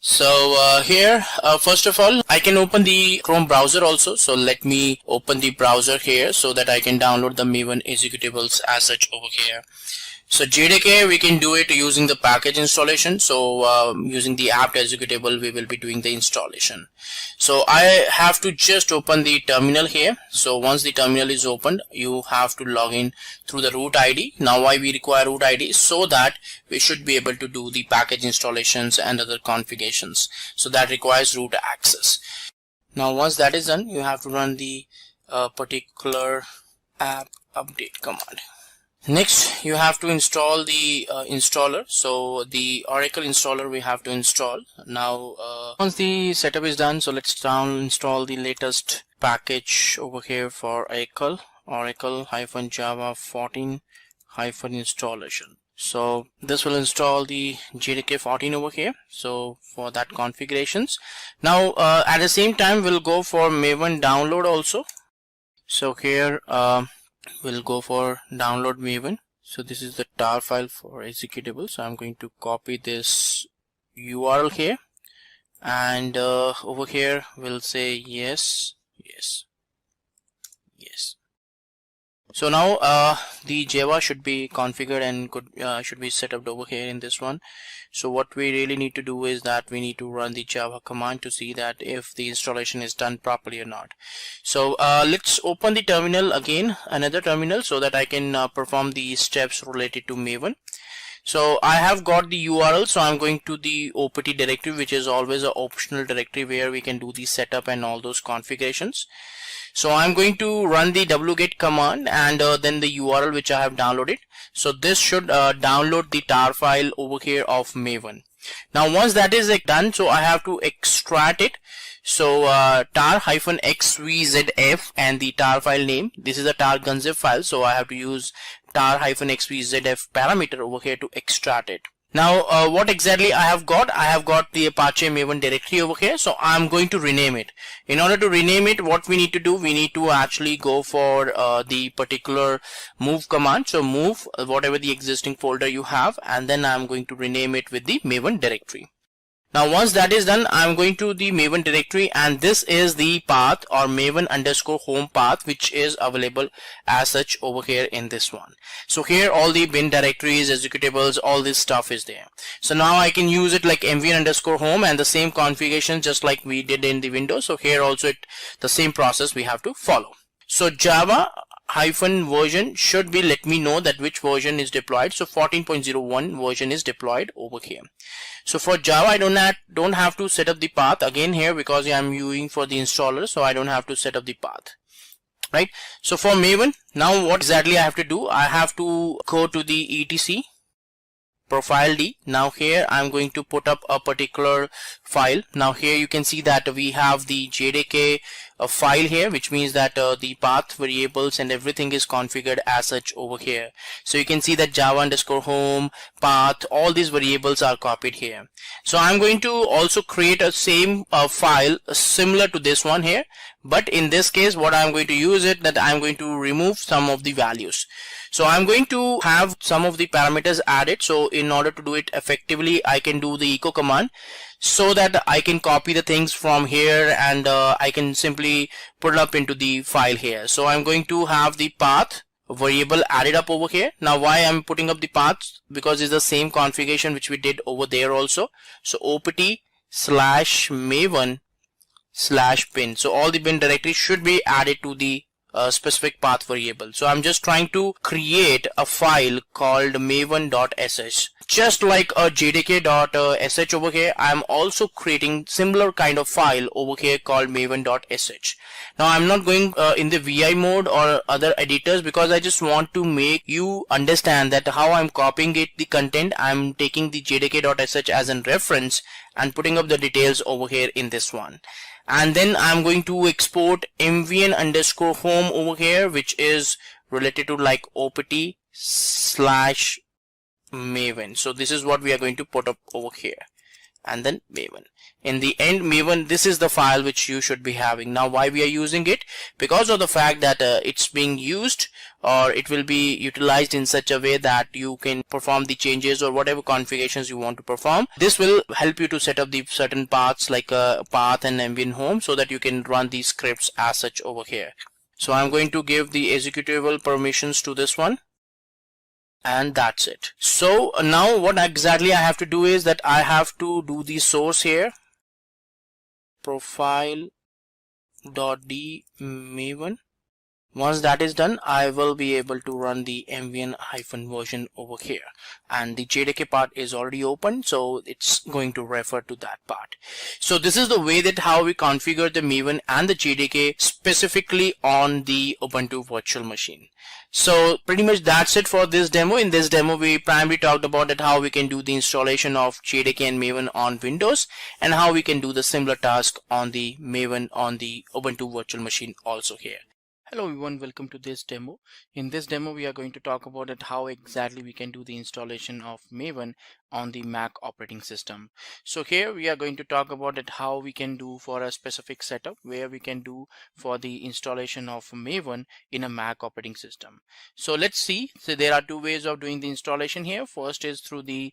So here first of all I can open the Chrome browser also. So let me open the browser here so that I can download the Maven executables as such over here. So JDK we can do it using the package installation. So using the apt executable we will be doing the installation. So I have to just open the terminal here. So once the terminal is opened, you have to log in through the root ID. Now why we require root ID? So that we should be able to do the package installations and other configurations. So that requires root access. Now once that is done, you have to run the particular app update command. Next you have to install the installer. So the Oracle installer we have to install. Now once the setup is done, so let's install the latest package over here for Oracle-Java 14 installation. So this will install the JDK 14 over here. So for that configurations. Now at the same time we'll go for Maven download also. So here we'll go for download Maven. So this is the tar file for executable. So I'm going to copy this URL here, and over here we'll say yes. So now the Java should be configured and should be set up over here in this one. So what we really need to do is that we need to run the Java command to see that if the installation is done properly or not. So let's open the terminal again, another terminal, so that I can perform the steps related to Maven. So I have got the URL, so I'm going to the OPT directory, which is always an optional directory where we can do the setup and all those configurations. So I'm going to run the wget command and then the URL which I have downloaded. So this should download the tar file over here of Maven. Now once that is done, so I have to extract it. So tar-xvzf and the tar file name. This is a tar gunzip file, so I have to use tar-xvzf parameter over here to extract it. Now what exactly I have got the Apache Maven directory over here, so I'm going to rename it. In order to rename it, what we need to do, we need to actually go for the particular move command. So move whatever the existing folder you have, and then I'm going to rename it with the Maven directory. Now once that is done, I'm going to the Maven directory, and this is the path or Maven_home path which is available as such over here in this one. So here all the bin directories, executables, all this stuff is there. So now I can use it like mvn_home and the same configuration just like we did in the Windows. So here also the same process we have to follow. So Java version should be let me know that which version is deployed. So 14.01 version is deployed over here. So for Java, I don't have to set up the path again here because I'm using for the installer, so I don't have to set up the path, right? So for Maven, now what exactly I have to do, I have to go to the etc profile D. Now here I'm going to put up a particular file. Now here you can see that we have the JDK file here, which means that the path variables and everything is configured as such over here. So you can see that Java_home, path, all these variables are copied here. So I'm going to also create a same file similar to this one here, but in this case what I'm going to use it that I'm going to remove some of the values. So I'm going to have some of the parameters added. So in order to do it effectively, I can do the echo command so that I can copy the things from here and I can simply put it up into the file here. So I'm going to have the path variable added up over here. Now why I'm putting up the path, because it's the same configuration which we did over there also. So opt/maven/bin. So all the bin directories should be added to the specific path variable. So I'm just trying to create a file called maven.sh. Just like a jdk.sh over here, I'm also creating similar kind of file over here called maven.sh. Now I'm not going in the VI mode or other editors because I just want to make you understand that how I'm copying it, the content. I'm taking the jdk.sh as a reference and putting up the details over here in this one. And then I'm going to export mvn_home over here, which is related to like opt/maven. So this is what we are going to put up over here, and then Maven. In the end, Maven, this is the file which you should be having. Now why we are using it? Because of the fact that it's being used, or it will be utilized in such a way that you can perform the changes or whatever configurations you want to perform. This will help you to set up the certain paths like a path and mvn home so that you can run these scripts as such over here. So I'm going to give the executable permissions to this one, and that's it. So now what exactly I have to do is that I have to do the source here, profile.d maven. Once that is done, I will be able to run the mvn-version over here, and the JDK part is already open, so it's going to refer to that part. So this is the way that how we configure the Maven and the JDK specifically on the Ubuntu virtual machine. So pretty much that's it for this demo. In this demo, we primarily talked about that how we can do the installation of JDK and Maven on Windows, and how we can do the similar task on the Maven on the Ubuntu virtual machine also here. Hello everyone, welcome to this demo. In this demo, we are going to talk about it how exactly we can do the installation of Maven on the Mac operating system. So here we are going to talk about it how we can do for a specific setup where we can do for the installation of Maven in a Mac operating system. So let's see. So there are two ways of doing the installation here. First is through the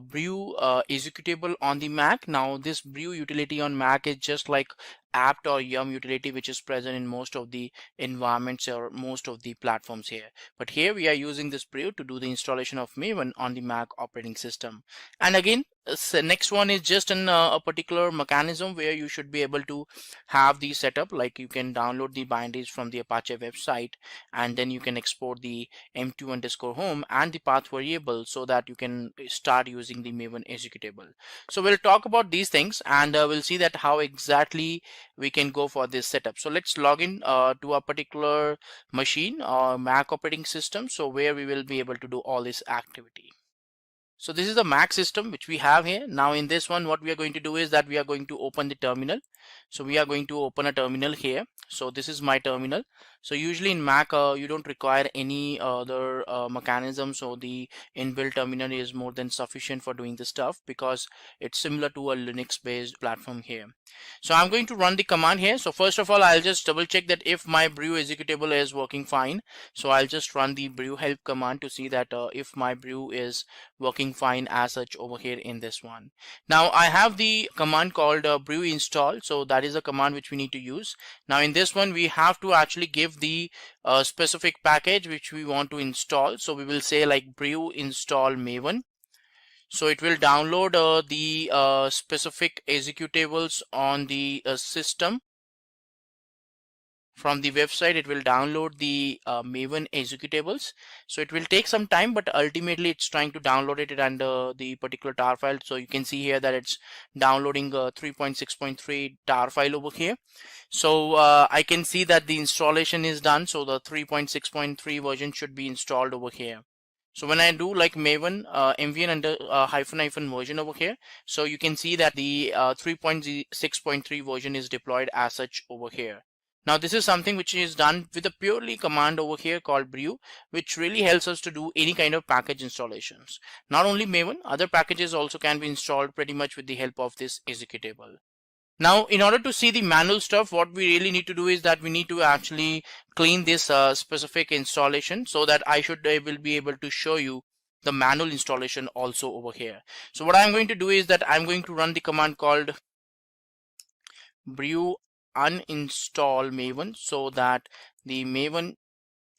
brew executable on the Mac. Now this brew utility on Mac is just like apt or yum utility, which is present in most of the environments or most of the platforms here. But here we are using this brew to do the installation of Maven on the Mac operating system. And again, next one is just a particular mechanism where you should be able to have the setup, like you can download the binaries from the Apache website, and then you can export the m2_home and the path variable so that you can start using the Maven executable. So we'll talk about these things, and we'll see that how exactly we can go for this setup. So let's log in to a particular machine or Mac operating system, so where we will be able to do all this activity. So this is the Mac system which we have here. Now in this one, what we are going to do is that we are going to open the terminal. So we are going to open a terminal here. So this is my terminal. So usually in Mac, you don't require any other mechanism. So the inbuilt terminal is more than sufficient for doing the stuff, because it's similar to a Linux based platform here. So I'm going to run the command here. So first of all, I'll just double check that if my brew executable is working fine. So I'll just run the brew help command to see that if my brew is working fine as such over here in this one. Now I have the command called brew install. So that is a command which we need to use. Now in this one, we have to actually give the specific package which we want to install. So we will say like brew install Maven. So it will download the specific executables on the system. From the website, it will download the Maven executables. So it will take some time, but ultimately it's trying to download it and the particular tar file. So you can see here that it's downloading 3.6.3 tar file over here. So I can see that the installation is done. So the 3.6.3 version should be installed over here. So when I do like Maven mvn under -- version over here, so you can see that the 3.6.3 version is deployed as such over here. Now this is something which is done with a purely command over here called brew, which really helps us to do any kind of package installations. Not only Maven, other packages also can be installed pretty much with the help of this executable. Now, in order to see the manual stuff, what we really need to do is that we need to actually clean this specific installation, so that I will be able to show you the manual installation also over here. So what I'm going to do is that I'm going to run the command called brew uninstall Maven, so that the Maven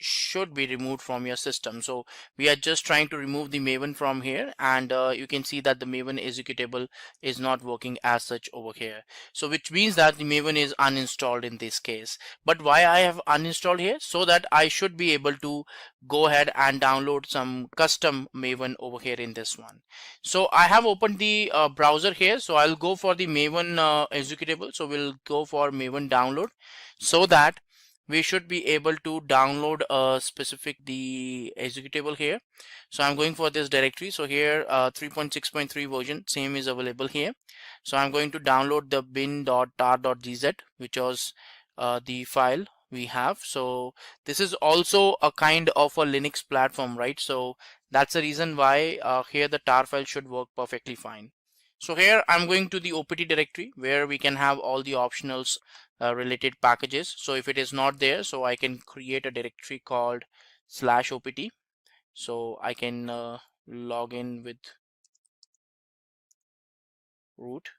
should be removed from your system. So we are just trying to remove the Maven from here, and you can see that the Maven executable is not working as such over here. So which means that the Maven is uninstalled in this case. But why I have uninstalled here? So that I should be able to go ahead and download some custom Maven over here in this one. So I have opened the browser here. So I'll go for the Maven executable. So we'll go for Maven download, so that we should be able to download the executable here. So I'm going for this directory. So here 3.6.3 version same is available here. So I'm going to download the bin.tar.gz, which was the file we have. So this is also a kind of a Linux platform, right? So that's the reason why here the tar file should work perfectly fine. So here I'm going to the OPT directory, where we can have all the optionals related packages. So if it is not there, so I can create a directory called /opt. So I can log in with root.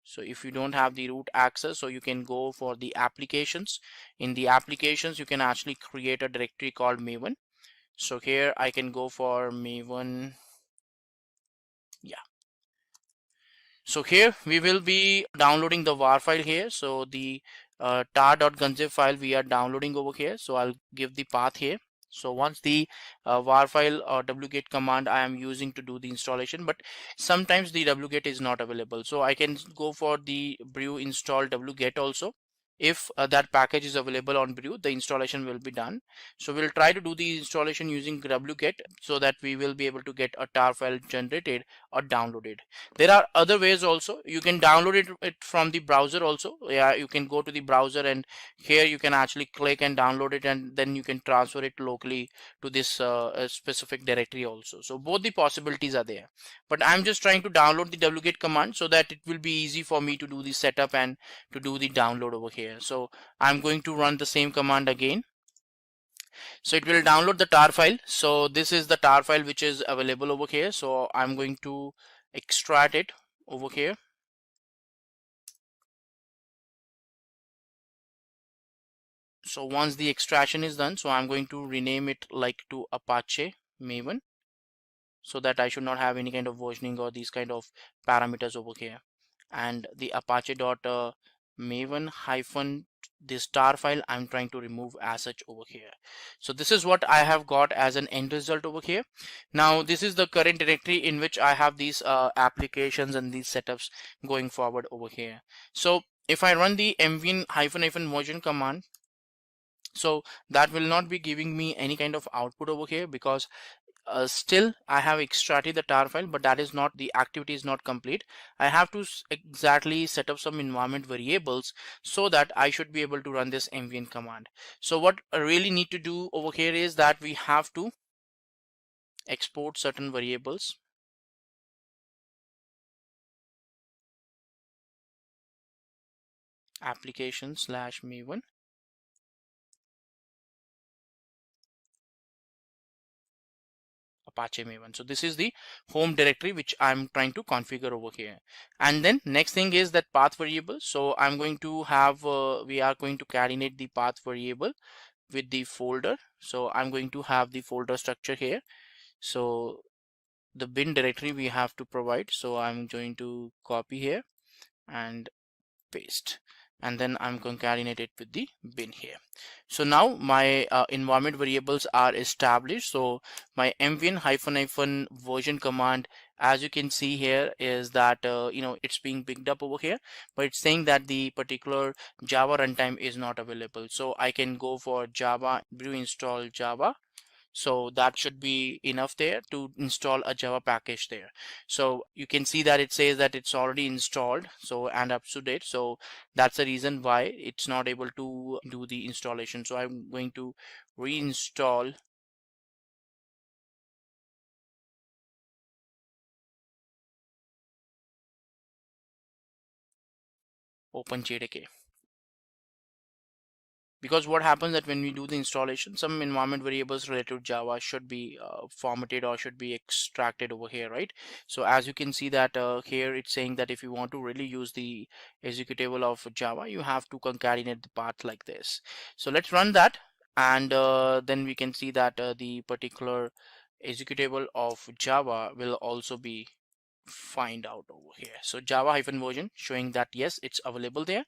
So if you don't have the root access, so you can go for the applications. In the applications, you can actually create a directory called Maven. So here I can go for Maven. Yeah. So here we will be downloading the var file here. So the tar.gunzip file we are downloading over here. So I'll give the path here. So once the var file or wget command I am using to do the installation, but sometimes the wget is not available. So I can go for the brew install wget also. If that package is available on brew, the installation will be done. So we'll try to do the installation using wget, so that we will be able to get a tar file generated or downloaded. There are other ways also. You can download it from the browser also. Yeah, you can go to the browser, and here you can actually click and download it, and then you can transfer it locally to this specific directory also. So both the possibilities are there, but I'm just trying to download the wget command so that it will be easy for me to do the setup and to do the download over here. So I'm going to run the same command again. So it will download the tar file. So this is the tar file which is available over here. So I'm going to extract it over here. So once the extraction is done, so I'm going to rename it like to Apache Maven, so that I should not have any kind of versioning or these kind of parameters over here. And the Apache dot Maven hyphen this tar file I'm trying to remove as such over here. So this is what I have got as an end result over here. Now this is the current directory in which I have these applications and these setups going forward over here. So if I run the mvn hyphen version command, so that will not be giving me any kind of output over here, because still I have extracted the tar file, but that is not, the activity is not complete. I have to exactly set up some environment variables so that I should be able to run this mvn command. So what I really need to do over here is that we have to export certain variables. Application/maven Apache Maven. So this is the home directory which I'm trying to configure over here. And then next thing is that path variable. So I'm going to have, we are going to catenate the path variable with the folder. So I'm going to have the folder structure here. So the bin directory we have to provide. So I'm going to copy here and paste, and then I'm concatenated with the bin here. So now my environment variables are established. So my mvn hyphen version command, as you can see here, is that it's being picked up over here, but it's saying that the particular Java runtime is not available. So I can go for Java brew install Java. So that should be enough there to install a Java package there. So you can see that it says that it's already installed, so and up to date. So that's the reason why it's not able to do the installation. So I'm going to reinstall OpenJDK. Because what happens that when we do the installation, some environment variables related to Java should be formatted or should be extracted over here, right? So as you can see that here it's saying that if you want to really use the executable of Java, you have to concatenate the path like this. So let's run that, and then we can see that the particular executable of Java will also be find out over here. So Java hyphen version showing that yes, it's available there.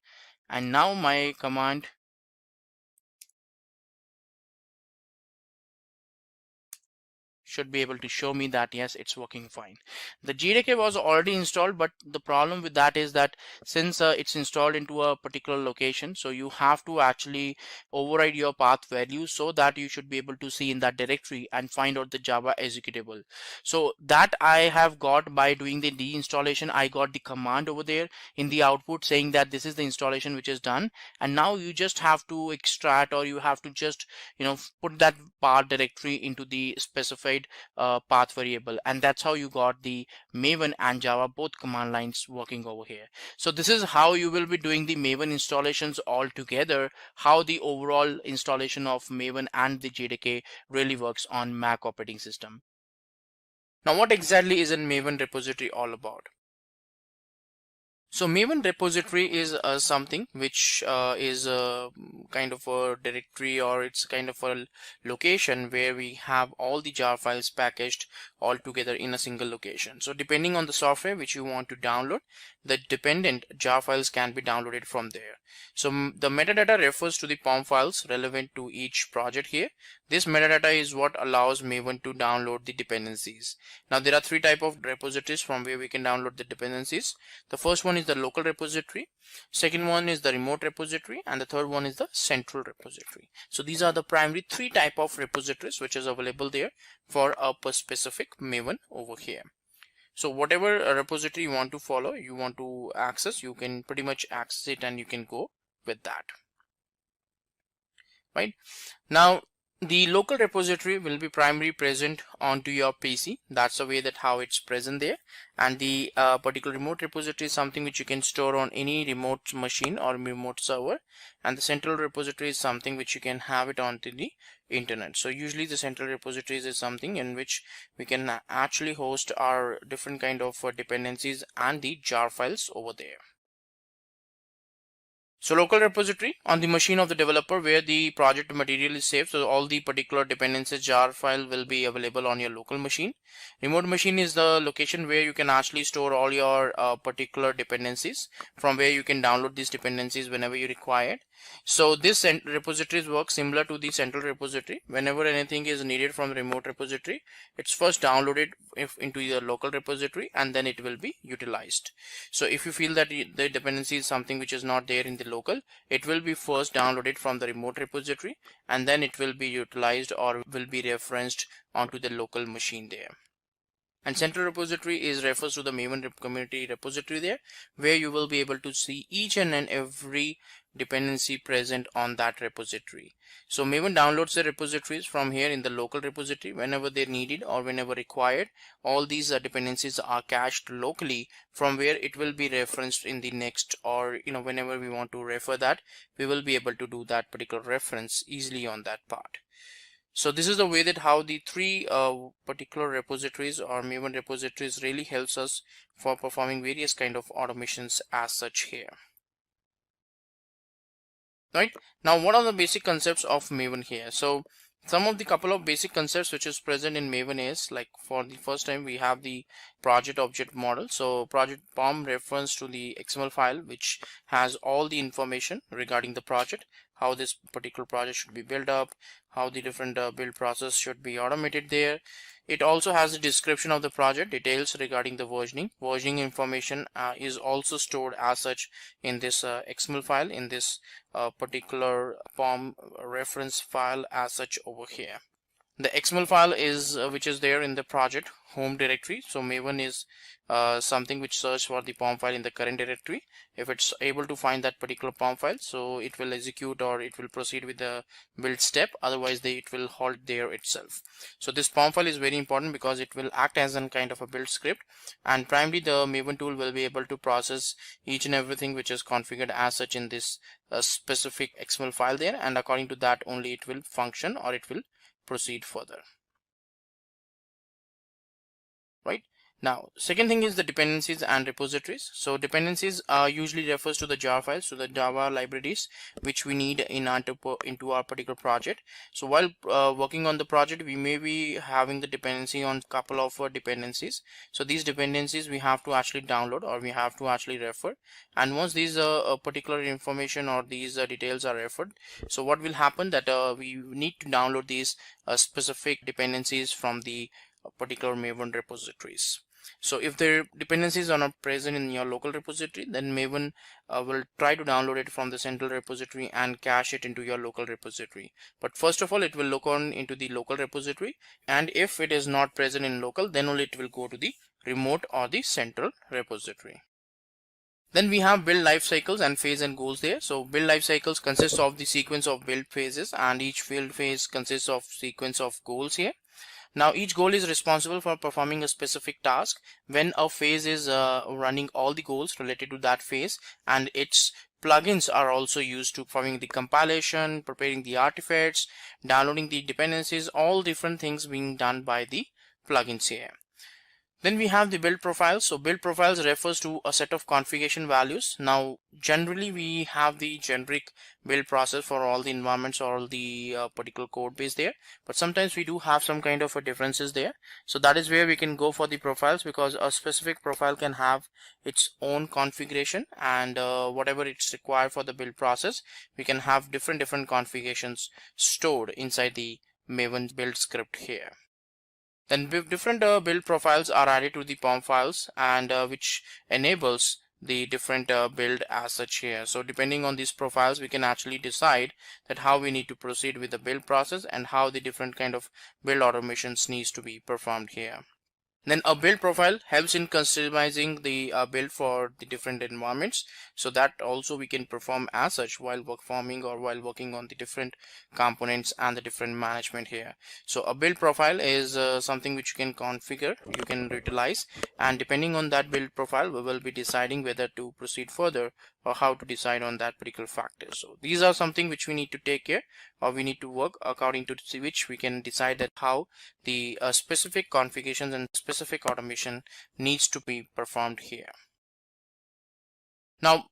And now my command should be able to show me that yes, it's working fine. The JDK was already installed, but the problem with that is that since it's installed into a particular location, so you have to actually override your path value so that you should be able to see in that directory and find out the Java executable. So that I have got by doing the deinstallation. I got the command over there in the output saying that this is the installation which is done, and now you just have to extract, or you have to just put that path directory into the specified path variable, and that's how you got the Maven and Java both command lines working over here. So this is how you will be doing the Maven installations all together, how the overall installation of Maven and the JDK really works on Mac operating system. Now what exactly is a Maven repository all about? So Maven repository is something which is kind of a directory, or it's kind of a location where we have all the jar files packaged all together in a single location. So depending on the software which you want to download, the dependent jar files can be downloaded from there. So the metadata refers to the POM files relevant to each project here. This metadata is what allows Maven to download the dependencies. Now there are three types of repositories from where we can download the dependencies. The first one is the local repository, second one is the remote repository, and the third one is the central repository. So these are the primary three types of repositories which is available there for a specific Maven over here. So whatever repository you want to follow, you want to access, you can pretty much access it and you can go with that. Right now, The local repository will be primarily present onto your PC. That's the way that how it's present there. And the particular remote repository is something which you can store on any remote machine or remote server. And the central repository is something which you can have it onto the internet. So usually the central repositories is something in which we can actually host our different kind of dependencies and the jar files over there. So local repository on the machine of the developer where the project material is saved. So all the particular dependencies jar file will be available on your local machine. Remote machine is the location where you can actually store all your particular dependencies, from where you can download these dependencies whenever you require it. So this repositories work similar to the central repository. Whenever anything is needed from the remote repository, it's first downloaded into your local repository and then it will be utilized. So if you feel that the dependency is something which is not there in the local, it will be first downloaded from the remote repository and then it will be utilized or will be referenced onto the local machine there. And central repository refers to the Maven community repository there, where you will be able to see each and every dependency present on that repository. So Maven downloads the repositories from here in the local repository whenever they're needed or whenever required. All these dependencies are cached locally, from where it will be referenced in the next, or whenever we want to refer that, we will be able to do that particular reference easily on that part. So this is the way that how the three particular repositories or Maven repositories really helps us for performing various kind of automations as such here. Right, now what are the basic concepts of Maven here? So some of the couple of basic concepts which is present in Maven is, like, for the first time we have the project object model. So project POM refers to the XML file which has all the information regarding the project, how this particular project should be built up, how the different build process should be automated there. It also has a description of the project, details regarding the versioning. Versioning information is also stored as such in this XML file, in this particular POM reference file as such over here. The XML file is which is there in the project home directory. So Maven is something which searches for the POM file in the current directory. If it's able to find that particular POM file, so it will execute or it will proceed with the build step. Otherwise it will halt there itself. So this POM file is very important because it will act as a kind of a build script, and primarily the Maven tool will be able to process each and everything which is configured as such in this specific XML file there, and according to that only it will function or it will proceed further. Right, now second thing is the dependencies and repositories. So dependencies usually refers to the jar files, so the Java libraries which we need into our particular project. So while working on the project, we may be having the dependency on couple of dependencies. So these dependencies we have to actually download or we have to actually refer, and once these particular information or these details are referred, so what will happen that we need to download these specific dependencies from the particular Maven repositories. So if the dependencies are not present in your local repository, then Maven will try to download it from the central repository and cache it into your local repository. But first of all, it will look on into the local repository, and if it is not present in local, then only it will go to the remote or the central repository. Then we have build life cycles and phase and goals there. So build life cycles consists of the sequence of build phases, and each build phase consists of sequence of goals here. Now each goal is responsible for performing a specific task. When a phase is running all the goals related to that phase, and its plugins are also used to performing the compilation, preparing the artifacts, downloading the dependencies, all different things being done by the plugins here. Then we have the build profiles. So build profiles refers to a set of configuration values. Now generally we have the generic build process for all the environments or all the particular code base there, but sometimes we do have some kind of differences there. So that is where we can go for the profiles, because a specific profile can have its own configuration, and whatever it's required for the build process, we can have different configurations stored inside the Maven build script here. Then different build profiles are added to the POM files, and which enables the different build as such here. So depending on these profiles, we can actually decide that how we need to proceed with the build process and how the different kind of build automations needs to be performed here. Then a build profile helps in customizing the build for the different environments, so that also we can perform as such while performing or while working on the different components and the different management here. So a build profile is something which you can configure, you can utilize, and depending on that build profile we will be deciding whether to proceed further or how to decide on that particular factor. So these are something which we need to take care, or we need to work according to which we can decide that how the specific configurations and specific automation needs to be performed here. Now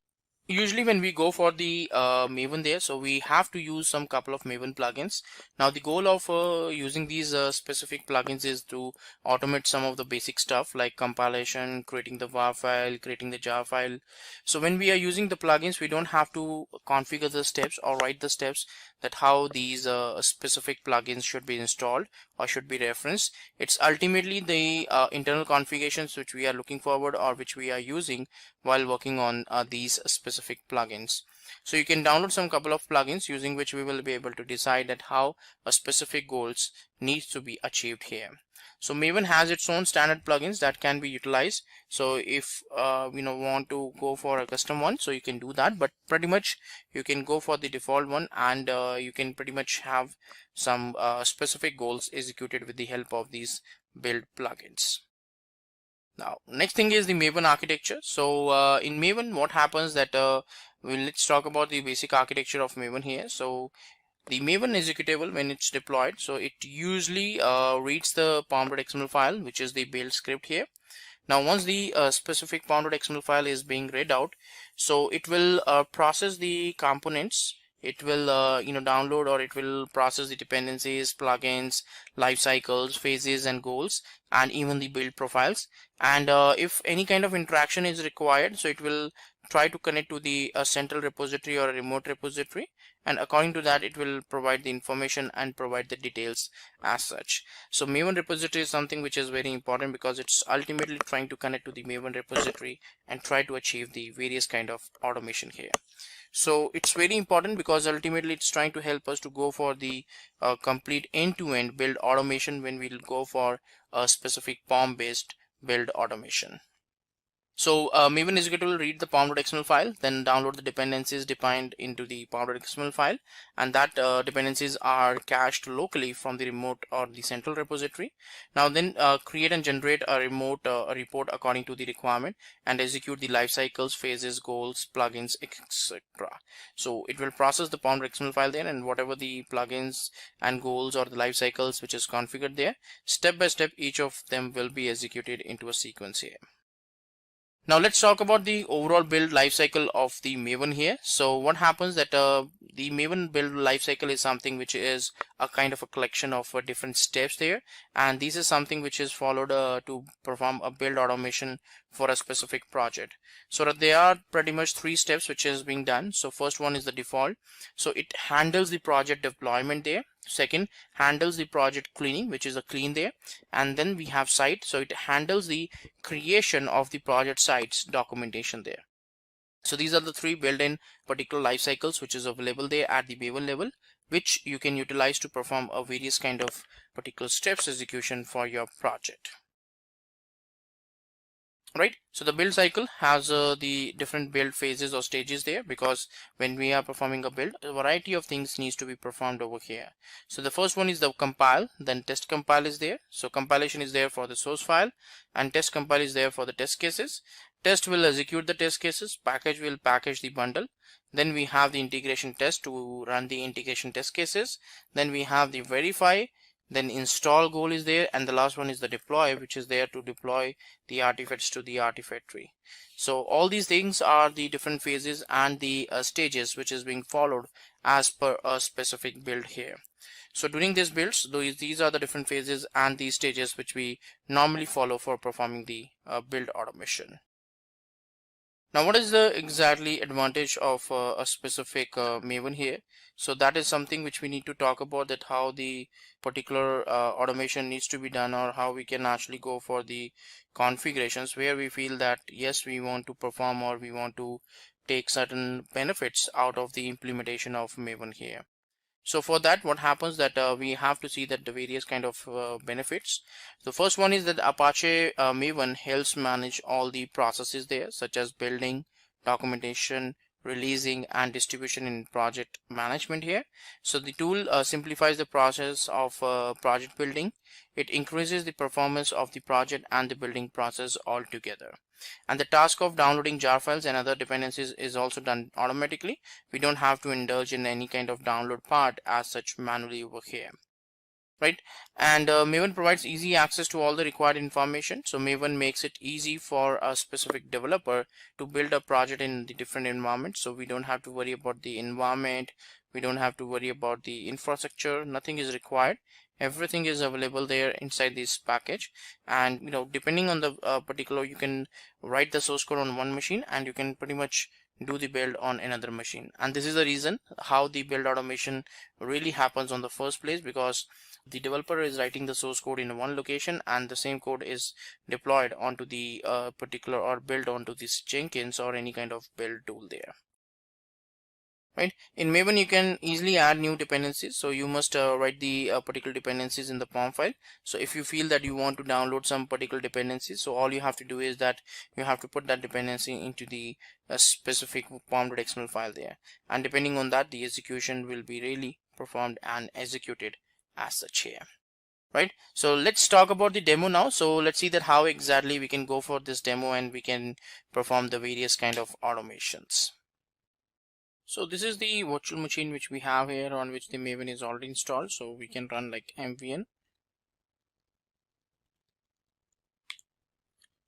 usually when we go for the Maven there, so we have to use some couple of Maven plugins. Now the goal of using these specific plugins is to automate some of the basic stuff like compilation, creating the WAR file, creating the jar file. So when we are using the plugins, we don't have to configure the steps or write the steps that how these specific plugins should be installed or should be referenced. It's ultimately the internal configurations which we are looking forward or which we are using while working on these specific plugins. So you can download some couple of plugins using which we will be able to decide that how a specific goals needs to be achieved here. So Maven has its own standard plugins that can be utilized. So if want to go for a custom one, so you can do that, but pretty much you can go for the default one, and you can pretty much have some specific goals executed with the help of these build plugins. Now next thing is the Maven architecture. So in Maven, what happens that let's talk about the basic architecture of Maven here. So the Maven executable, when it's deployed, so it usually reads the pom.xml file, which is the build script here. Now once the specific pom.xml file is being read out, so it will process the components. It will download, or it will process the dependencies, plugins, life cycles, phases and goals, and even the build profiles. And if any kind of interaction is required, so it will try to connect to the central repository or a remote repository, and according to that it will provide the information and provide the details as such. So Maven repository is something which is very important because it's ultimately trying to connect to the Maven repository and try to achieve the various kind of automation here. So it's very important because ultimately it's trying to help us to go for the complete end-to-end build automation when we'll go for a specific POM based build automation. So Maven executable will read the pom.xml file, then download the dependencies defined into the pom.xml file, and that dependencies are cached locally from the remote or the central repository. Now then create and generate a remote report according to the requirement and execute the life cycles, phases, goals, plugins, etc. So it will process the pom.xml file there, and whatever the plugins and goals or the life cycles which is configured there, step by step each of them will be executed into a sequence here. Now let's talk about the overall build lifecycle of the Maven here. So what happens that the Maven build lifecycle is something which is a kind of a collection of different steps there, and this is something which is followed to perform a build automation for a specific project. So that there are pretty much 3 steps which is being done. So first one is the default, so it handles the project deployment there. Second, handles the project cleaning, which is a clean there, and then we have site, so it handles the creation of the project sites documentation there. So these are the 3 built-in particular life cycles which is available there at the Maven level, which you can utilize to perform a various kind of particular steps execution for your project. Right, so the build cycle has the different build phases or stages there, because when we are performing a build, a variety of things needs to be performed over here. So the first one is the compile, then test compile is there. So compilation is there for the source file, and test compile is there for the test cases. Test will execute the test cases, package will package the bundle. Then we have the integration test to run the integration test cases. Then we have the verify, then install goal is there, and the last one is the deploy, which is there to deploy the artifacts to the artifact tree. So all these things are the different phases and the stages which is being followed as per a specific build here. So during these builds, these are the different phases and the stages which we normally follow for performing the build automation. Now what is the exactly advantage of a specific Maven here? So that is something which we need to talk about, that how the particular automation needs to be done, or how we can actually go for the configurations where we feel that yes, we want to perform or we want to take certain benefits out of the implementation of Maven here. So for that, what happens that we have to see that the various kind of benefits. The first one is that Apache Maven helps manage all the processes there, such as building, documentation, releasing, and distribution in project management here. So the tool simplifies the process of project building. It increases the performance of the project and the building process altogether. And the task of downloading jar files and other dependencies is also done automatically. We don't have to indulge in any kind of download part as such manually over here, right? And Maven provides easy access to all the required information. So Maven makes it easy for a specific developer to build a project in the different environments. So we don't have to worry about the environment, we don't have to worry about the infrastructure, nothing is required. Everything is available there inside this package. And depending on the particular, you can write the source code on one machine and you can pretty much do the build on another machine. And this is the reason how the build automation really happens on the first place, because the developer is writing the source code in one location and the same code is deployed onto the particular or built onto this Jenkins or any kind of build tool there. Right, in Maven you can easily add new dependencies. So you must write the particular dependencies in the POM file. So if you feel that you want to download some particular dependencies, so all you have to do is that you have to put that dependency into the specific pom.xml file there, and depending on that, the execution will be really performed and executed as such here. Right, so let's talk about the demo now. So let's see that how exactly we can go for this demo and we can perform the various kind of automations. So this is the virtual machine which we have here, on which the Maven is already installed. So we can run like mvn.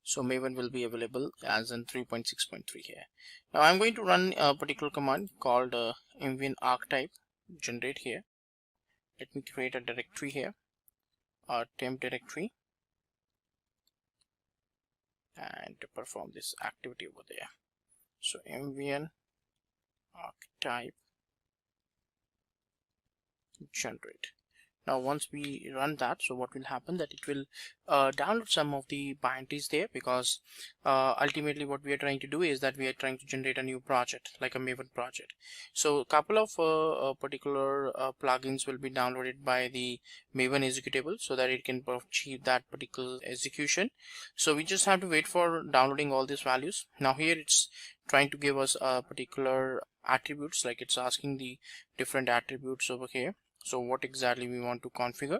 So Maven will be available as in 3.6.3 here. Now I'm going to run a particular command called mvn archetype generate here. Let me create a directory here, a temp directory, and to perform this activity over there. So mvn archetype generate. Now once we run that, so what will happen that it will download some of the binaries there, because ultimately what we are trying to do is that we are trying to generate a new project, like a Maven project. So a couple of particular plugins will be downloaded by the Maven executable so that it can achieve that particular execution. So we just have to wait for downloading all these values. Now here it's trying to give us particular attributes, like it's asking the different attributes over here. So what exactly we want to configure.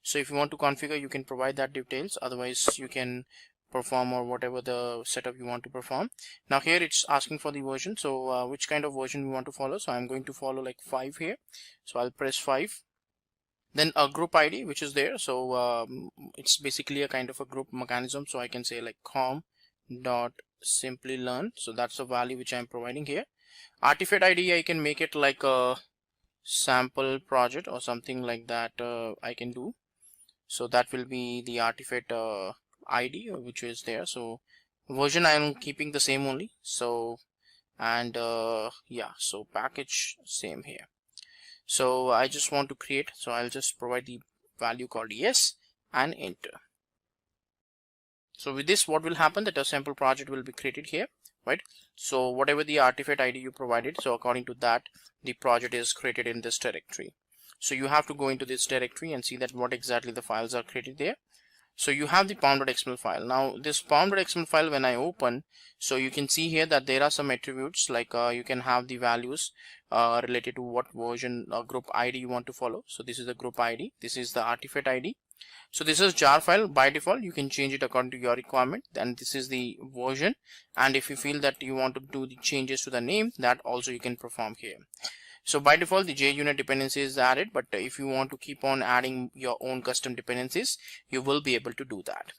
So if you want to configure, you can provide that details, otherwise you can perform or whatever the setup you want to perform. Now here it's asking for the version, so which kind of version we want to follow. So I'm going to follow like 5 here, so I'll press 5. Then a group ID which is there, so it's basically a kind of a group mechanism, so I can say like com.simplylearn. So that's the value which I'm providing here. Artifact ID, I can make it like a sample project or something like that. I can do, so that will be the artifact ID which is there. So version I am keeping the same only. So and yeah, so package same here. So I just want to create, so I'll just provide the value called yes and enter. So with this, what will happen that a sample project will be created here, right? So whatever the artifact ID you provided, so according to that the project is created in this directory. So you have to go into this directory and see that what exactly the files are created there. So you have the pom.xml file. Now this pom.xml file, when I open, so you can see here that there are some attributes, like you can have the values related to what version or group ID you want to follow. So this is the group ID, this is the artifact ID. So this is jar file. By default you can change it according to your requirement, and this is the version. And if you feel that you want to do the changes to the name, that also you can perform here. So by default the JUnit dependency is added, but if you want to keep on adding your own custom dependencies, you will be able to do that.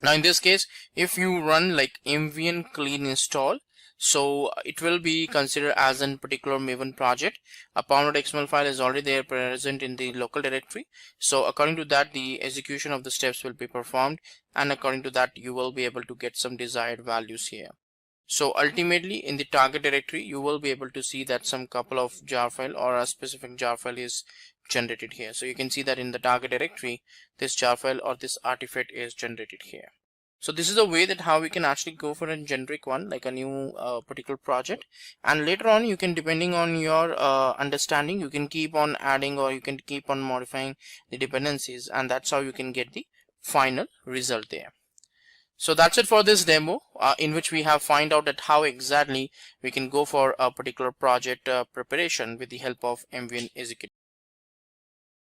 Now in this case, if you run like mvn clean install, so it will be considered as a particular Maven project. A pom.xml file is already there present in the local directory. So according to that, the execution of the steps will be performed, and according to that you will be able to get some desired values here. So ultimately in the target directory you will be able to see that some couple of jar file or a specific jar file is generated here. So you can see that in the target directory this jar file or this artifact is generated here. So this is a way that how we can actually go for a generic one, like a new particular project, and later on you can, depending on your understanding, you can keep on adding or you can keep on modifying the dependencies, and that's how you can get the final result there. So that's it for this demo, in which we have find out that how exactly we can go for a particular project preparation with the help of MVN Execute.